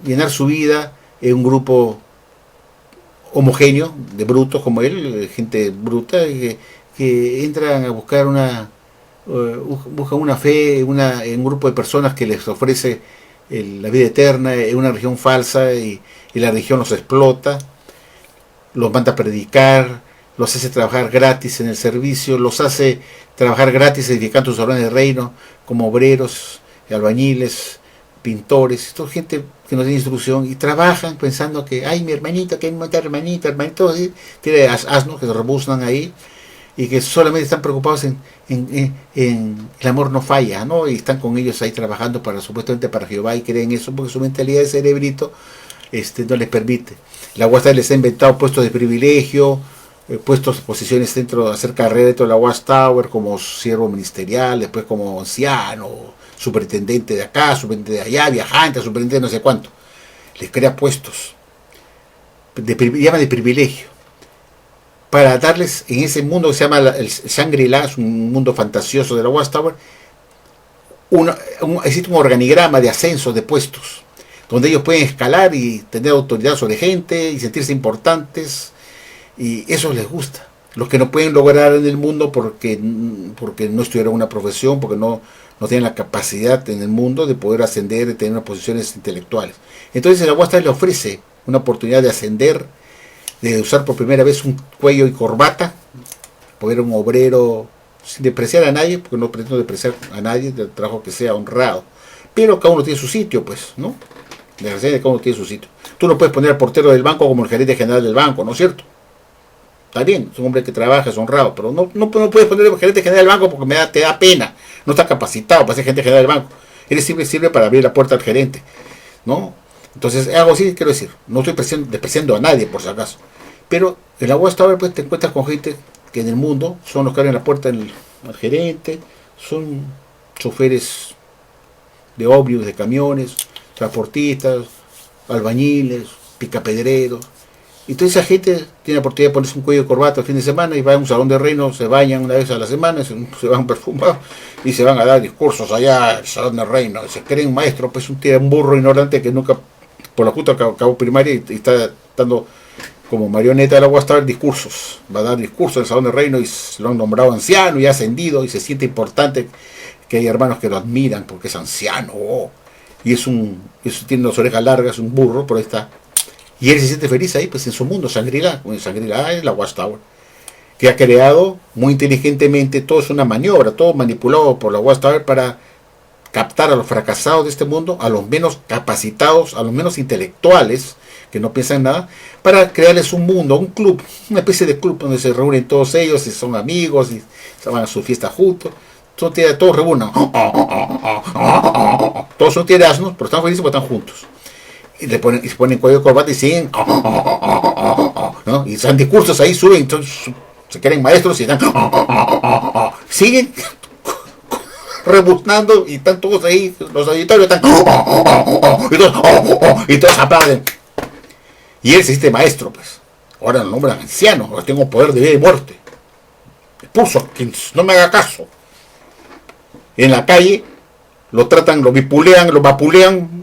llenar su vida en un grupo homogéneo de brutos como él, gente bruta, que entran a buscar buscan una fe en un grupo de personas que les ofrece la vida eterna en una religión falsa, y la religión los explota, los manda a predicar, los hace trabajar gratis en el servicio, los hace trabajar gratis edificando sus órdenes de reino como obreros, albañiles, pintores, toda gente que no tiene instrucción, y trabajan pensando que, ay, mi hermanito, que hay mi hermanito, ¿sí? Tiene asnos que se rebuznan ahí, y que solamente están preocupados en el amor no falla, ¿no? Y están con ellos ahí trabajando supuestamente para Jehová, y creen eso porque su mentalidad de cerebrito no les permite. La Watchtower les ha inventado puestos de privilegio, posiciones hacer carrera dentro de la Watchtower, como siervo ministerial, después como anciano, superintendente de acá, superintendente de allá, viajante, superintendente no sé cuánto. Les crea puestos, llama de privilegio, para darles en ese mundo que se llama el Shangri-La, es un mundo fantasioso de la Watchtower, existe un organigrama de ascenso de puestos, donde ellos pueden escalar y tener autoridad sobre gente y sentirse importantes, y eso les gusta. Los que no pueden lograr en el mundo porque no estudiaron una profesión, porque no tienen la capacidad en el mundo de poder ascender, de tener unas posiciones intelectuales. Entonces la Watchtower le ofrece una oportunidad de ascender, de usar por primera vez un cuello y corbata, poder un obrero sin despreciar a nadie, porque no pretendo despreciar a nadie, del trabajo que sea honrado. Pero cada uno tiene su sitio, pues, ¿no? Cada uno tiene su sitio. Tú no puedes poner al portero del banco como el gerente general del banco, ¿no es cierto? Está bien, es un hombre que trabaja, es honrado, pero no puedes poner el gerente general del banco porque te da pena. No está capacitado para ser gerente general del banco. Él sirve para abrir la puerta al gerente, ¿no? Entonces, algo así quiero decir. No estoy despreciando a nadie, por si acaso. Pero en la Watchtower pues te encuentras con gente que en el mundo son los que abren la puerta al gerente, son choferes de ómnibus, de camiones, transportistas, albañiles, picapedreros, Y toda esa gente tiene la oportunidad de ponerse un cuello de corbata el fin de semana y va a un salón de reino, se bañan una vez a la semana, se van perfumados y se van a dar discursos allá al salón de reino. Se creen maestros, pues un burro ignorante que nunca, por la justa acabó primaria y está dando como marioneta de la Watchtower discursos. Va a dar discursos en el salón de reino y se lo han nombrado anciano y ascendido y se siente importante que hay hermanos que lo admiran porque es anciano. Y tiene las orejas largas, un burro, por ahí está. Y él se siente feliz ahí, pues en su mundo, Shangri-La. Shangri-La es la Watchtower, que ha creado muy inteligentemente, todo es una maniobra, todo manipulado por la Watchtower para captar a los fracasados de este mundo, a los menos capacitados, a los menos intelectuales, que no piensan en nada, para crearles un mundo, un club, una especie de club donde se reúnen todos ellos y son amigos y se van a su fiesta juntos. Todos reúnen, todos son asnos, pero están felices porque están juntos. Y se ponen cuello de corbata y siguen, ¿no? Y dan discursos ahí, suben, entonces se creen maestros y están, siguen rebuznando y están todos ahí, los auditorios están, y todos aplauden. Y él se siente maestro, pues. Ahora lo nombran anciano, ahora tengo poder de vida y muerte. Expulso a quien no me haga caso. En la calle lo tratan, lo vapulean,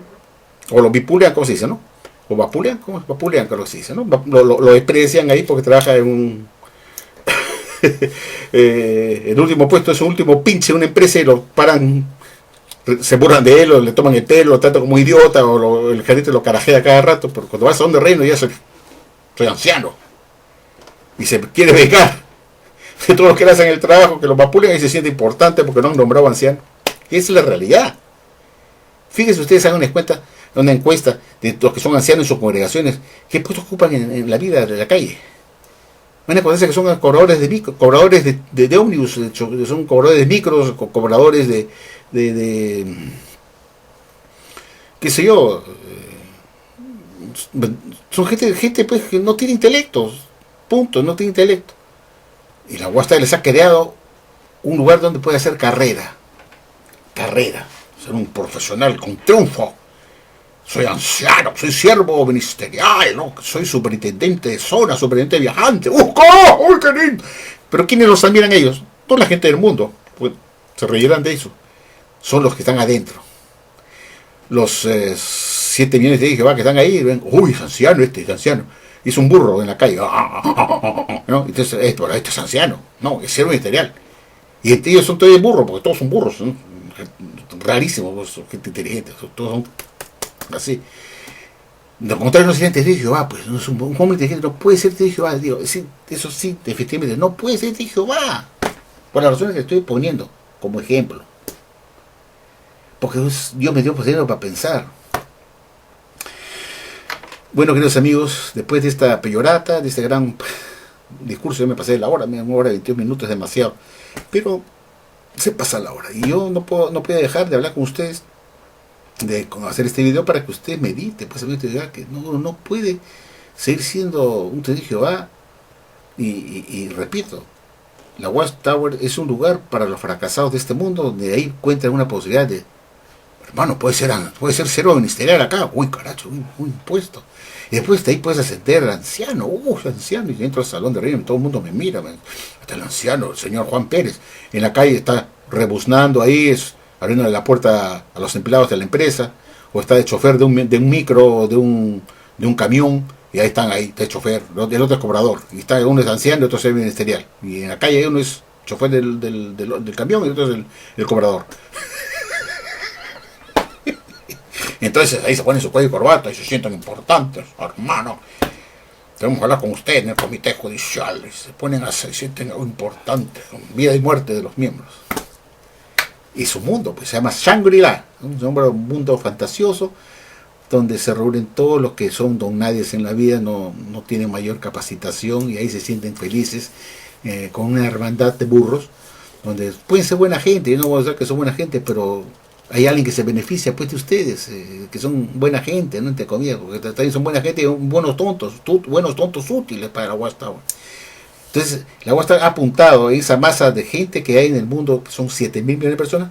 o lo bipulean, ¿cómo se dice, no? O vapulean, ¿cómo es? Vapulean, creo que se dice, ¿no? Lo desprecian ahí porque trabaja en un... el último puesto es un último pinche en una empresa y lo paran, se burlan de él, o le toman el pelo, lo tratan como idiota, o el gerente lo carajea cada rato, pero cuando vas a donde reino ya soy anciano. Y se quiere vengar de todos los que le hacen el trabajo, que lo vapulean y se siente importante porque no han nombrado anciano. Y esa es la realidad. Fíjense ustedes, hagan una encuesta de los que son ancianos en sus congregaciones, ¿qué puestos ocupan en la vida de la calle? Van a acordarse que son cobradores de micro, cobradores de ómnibus, son cobradores de micros, cobradores de qué sé yo, son gente pues que no tiene intelecto, punto, no tiene intelecto. Y la Watchtower les ha creado un lugar donde puede hacer carrera, ser un profesional con triunfo. Soy anciano, soy siervo ministerial, ¿no? Soy superintendente de zona, superintendente viajante. ¡Uy, qué lindo! Pero ¿quiénes los admiran ellos? Toda la gente del mundo. Pues, se reirán de eso. Son los que están adentro. Los 7 millones de Jehová que están ahí, ven, uy, es anciano es anciano. Y es un burro en la calle. ¿No? Entonces, este es anciano. No, es siervo ministerial. Y ellos son todos burros, porque todos son burros. ¿No? Rarísimos, pues, son gente inteligente. Todos son así. Lo contrario no sería testigo de Jehová, pues no es un hombre inteligente, no puede ser testigo de Jehová, digo, sí, eso sí, efectivamente, no puede ser testigo de Jehová, por las razones que estoy poniendo como ejemplo, porque Dios me dio poder para pensar. Bueno, queridos amigos, después de esta peyorata, de este gran discurso, yo me pasé de la hora, 1 hora y 21 minutos es demasiado, pero se pasa la hora, y yo no puedo dejar de hablar con ustedes, de hacer este video para que usted medite, pues que no puede seguir siendo un testigo de Jehová y repito, la Watchtower es un lugar para los fracasados de este mundo donde ahí encuentran una posibilidad de, hermano, puede ser siervo ministerial acá, uy caracho, un puesto, y después de ahí puedes ascender al anciano, anciano, y entro al salón de reino, todo el mundo me mira, hasta el anciano, el señor Juan Pérez, en la calle está rebuznando ahí, abriendo la puerta a los empleados de la empresa, o está de chofer de un micro, de un camión, y ahí está el chofer, el otro es cobrador, y uno es anciano y otro es ministerial, y en la calle uno es chofer del camión y otro es el cobrador. Entonces ahí se ponen su cuello y corbata y se sienten importantes, hermano. Tenemos que hablar con usted en el comité judicial, y se sienten importantes, con vida y muerte de los miembros. Y su mundo, pues se llama Shangri-La, un mundo fantasioso, donde se reúnen todos los que son don nadies en la vida, no tienen mayor capacitación, y ahí se sienten felices, con una hermandad de burros, donde pueden ser buena gente, yo no voy a decir que son buena gente, pero hay alguien que se beneficia pues de ustedes, que son buena gente, ¿no? Entre comillas, porque también son buena gente, buenos tontos útiles para la Watchtower. Entonces, la Watchtower ha apuntado a esa masa de gente que hay en el mundo, que son 7.000 millones de personas,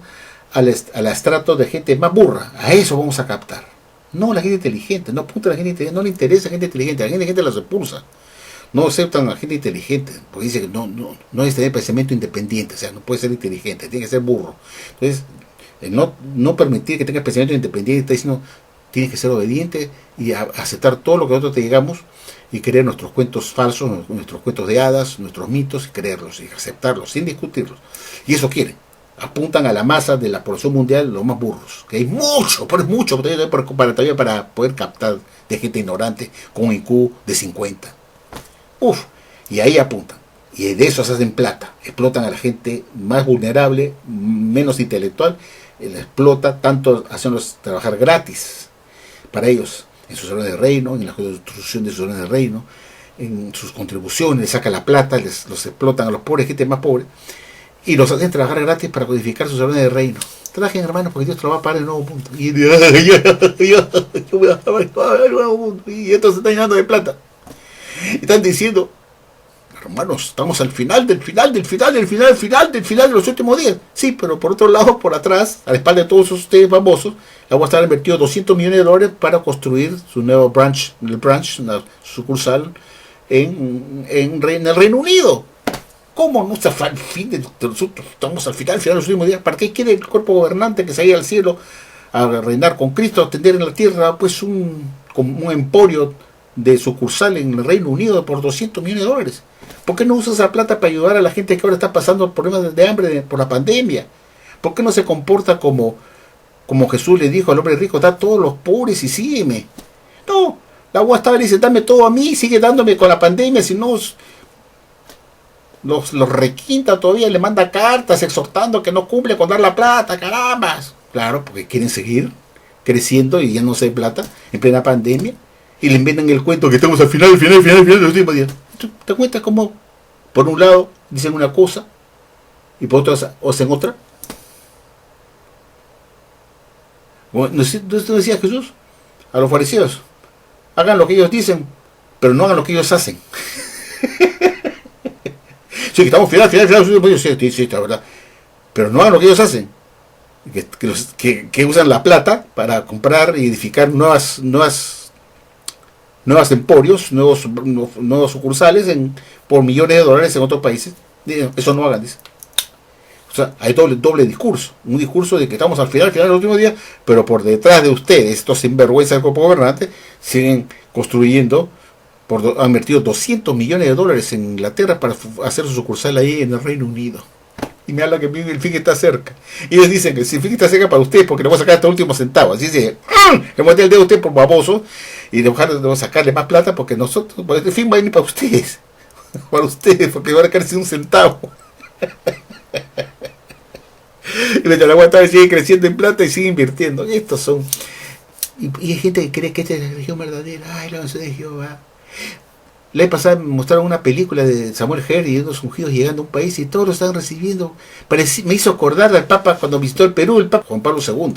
al estrato de gente más burra. A eso vamos a captar. No, la gente inteligente, no apunta a la gente inteligente, no le interesa a la gente inteligente, a la gente la repulsa. No aceptan a la gente inteligente, porque dice que no es tener pensamiento independiente, o sea, no puede ser inteligente, tiene que ser burro. Entonces, no permitir que tengas pensamiento independiente, está diciendo, tienes que ser obediente y aceptar todo lo que nosotros te digamos y creer nuestros cuentos falsos, nuestros cuentos de hadas, nuestros mitos, y creerlos y aceptarlos sin discutirlos. Y eso quieren. Apuntan a la masa de la población mundial los más burros, que hay mucho, pero es mucho todavía para poder captar de gente ignorante con un IQ de 50. Uf, y ahí apuntan. Y de eso se hacen plata. Explotan a la gente más vulnerable, menos intelectual, la explota tanto haciéndolos trabajar gratis para ellos, en sus órdenes de reino, en la construcción de sus órdenes de reino, en sus contribuciones, les sacan la plata, los explotan a los pobres, gente más pobre, y los hacen trabajar gratis para codificar sus órdenes de reino. Trabajen, hermanos, porque Dios te lo va a pagar en el nuevo mundo. Y esto se está llenando de plata. Y están diciendo, hermanos, estamos al final del final de los últimos días. Sí, pero por otro lado, por atrás, a la espalda de todos ustedes famosos, la voy a estar invertido $200 millones para construir su nuevo branch, una sucursal en el Reino Unido. ¿Cómo no está al fin de nosotros? Estamos al final de los últimos días. ¿Para qué quiere el cuerpo gobernante que se vaya al cielo a reinar con Cristo, a atender en la tierra pues un emporio de sucursal en el Reino Unido por $200 millones? ¿Por qué no usa esa plata para ayudar a la gente que ahora está pasando problemas de hambre por la pandemia? ¿Por qué no se comporta como Jesús le dijo al hombre rico, da a todos los pobres y sígueme? No, la agua estaba y dice, dame todo a mí, sigue dándome con la pandemia, si no los requinta todavía, le manda cartas exhortando que no cumple con dar la plata, carambas. Claro, porque quieren seguir creciendo y ya no se hay plata en plena pandemia. Y le inventan el cuento que estamos al final de los últimos días. ¿Te cuentas cómo por un lado dicen una cosa y por otro hacen otra? ¿No decía Jesús a los fariseos? Hagan lo que ellos dicen, pero no hagan lo que ellos hacen. Sí, que estamos final, sí, la verdad. Pero no hagan lo que ellos hacen. Que usan la plata para comprar y edificar nuevos emporios, nuevos sucursales por millones de dólares en otros países. Eso no hagan, dice. O sea, hay doble discurso. Un discurso de que estamos al final del último día, pero por detrás de ustedes, estos sinvergüenzas del cuerpo gobernante, siguen construyendo, han invertido $200 millones en Inglaterra para hacer su sucursal ahí en el Reino Unido. Y me habla que el fin está cerca. Y ellos dicen que si el fin está cerca para ustedes, porque le voy a sacar hasta el último centavo. Así dice, le voy a el dedo a usted por baboso y le voy a sacarle más plata porque nosotros, el fin va a venir para ustedes. Para ustedes, porque van a quedar sin un centavo. Y la Guatá sigue creciendo en plata y sigue invirtiendo. Estos son. Y hay gente que cree que esta es la religión verdadera. Ay, la oración de Jehová. La vez pasada me mostraron una película de Samuel Herr y unos ungidos llegando a un país y todos lo estaban recibiendo. Me hizo acordar al Papa cuando visitó el Perú, el Papa Juan Pablo II.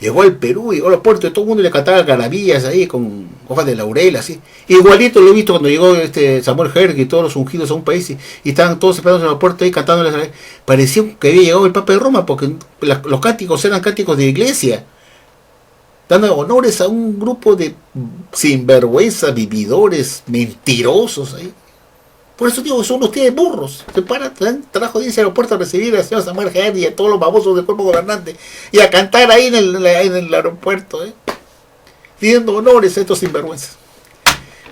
Llegó al Perú, llegó a los puertos, todo el mundo le cantaba garavillas ahí con hojas de laurel, así. Igualito lo he visto cuando llegó Samuel Herr y todos los ungidos a un país y estaban todos esperando en el puerto ahí cantándoles. Parecía que había llegado el Papa de Roma porque los cánticos eran cánticos de iglesia, dando honores a un grupo de sinvergüenza, vividores, mentirosos ahí. Por eso digo, son ustedes burros. Se paran, trajo dice al aeropuerto a recibir al señor Samuel Herr y a todos los babosos del cuerpo gobernante y a cantar ahí en el aeropuerto, pidiendo honores a estos sinvergüenzas.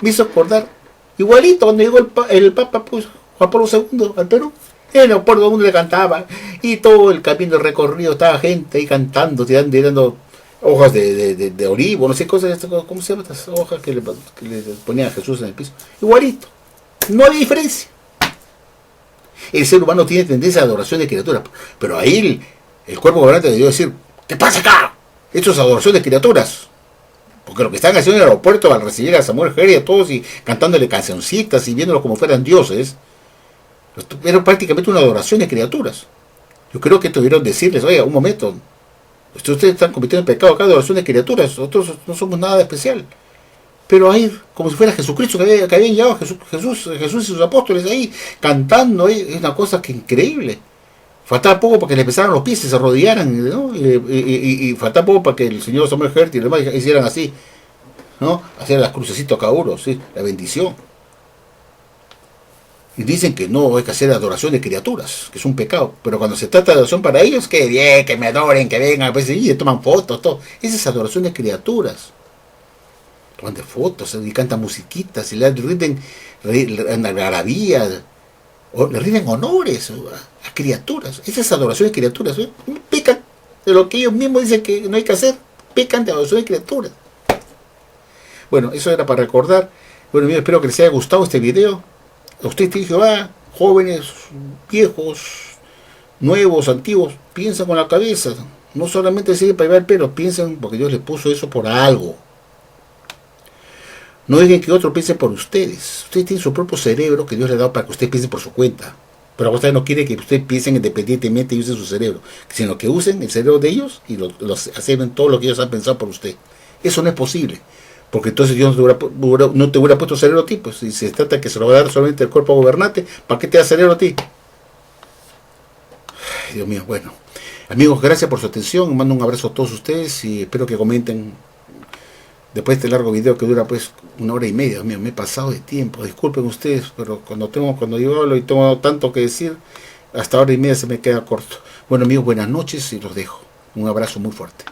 Me hizo acordar, igualito cuando llegó el Papa pues, Juan Pablo II al Perú. En el aeropuerto todo el mundo le cantaba y todo el camino de recorrido estaba gente ahí cantando, tirando hojas de olivo, no sé cosas, ¿cómo se llaman estas hojas que le ponía a Jesús en el piso? Igualito, no había diferencia. El ser humano tiene tendencia a adoración de criaturas, pero ahí el cuerpo gobernante debió decir, ¿qué pasa acá? Esto es adoración de criaturas. Porque lo que están haciendo en el aeropuerto al recibir a Samuel Herr y a todos y cantándole cancioncitas y viéndolo como fueran dioses, era prácticamente una adoración de criaturas. Yo creo que tuvieron que decirles, oye, un momento, ustedes están cometiendo pecado acá de adoración de criaturas, nosotros no somos nada especial. Pero ahí, como si fuera Jesucristo que habían llegado, Jesús y sus apóstoles ahí, cantando, es una cosa que increíble. Faltaba poco para que le pesaran los pies y se arrodillaran, ¿no? Y faltaba poco para que el señor Samuel Herty y los demás hicieran así, ¿no? Hacían las crucecitas cada uno, ¿sí? La bendición. Y dicen que no hay que hacer adoración de criaturas, que es un pecado. Pero cuando se trata de adoración para ellos, que bien, que me adoren, que vengan, pues, y le toman fotos, todo. Esa es adoración de criaturas. Toman de fotos, y cantan musiquitas, y le rinden algarabías, o le rinden honores a criaturas. Esa es adoración de criaturas. ¿Eh? Pecan de lo que ellos mismos dicen que no hay que hacer. Pecan de adoración de criaturas. Bueno, eso era para recordar. Bueno, yo espero que les haya gustado este video. Ustedes tienen Jehová, jóvenes, viejos, nuevos, antiguos, piensan con la cabeza. No solamente sirve para llevar el pelo, piensan porque Dios les puso eso por algo. No dejen que otro piense por ustedes. Ustedes tienen su propio cerebro que Dios les ha dado para que ustedes piensen por su cuenta. Pero ustedes no quieren que ustedes piensen independientemente y usen su cerebro, sino que usen el cerebro de ellos y los acepten todo lo que ellos han pensado por usted. Eso no es posible. Porque entonces Dios no te hubiera puesto cerebro a ti, pues si se trata que se lo va a dar solamente el cuerpo gobernante, ¿para qué te da cerebro a ti? Ay, Dios mío, bueno. Amigos, gracias por su atención, mando un abrazo a todos ustedes y espero que comenten después de este largo video que dura pues 1 hora y media. Dios mío, me he pasado de tiempo, disculpen ustedes, pero cuando yo hablo y tengo tanto que decir, hasta 1 hora y media se me queda corto. Bueno amigos, buenas noches y los dejo. Un abrazo muy fuerte.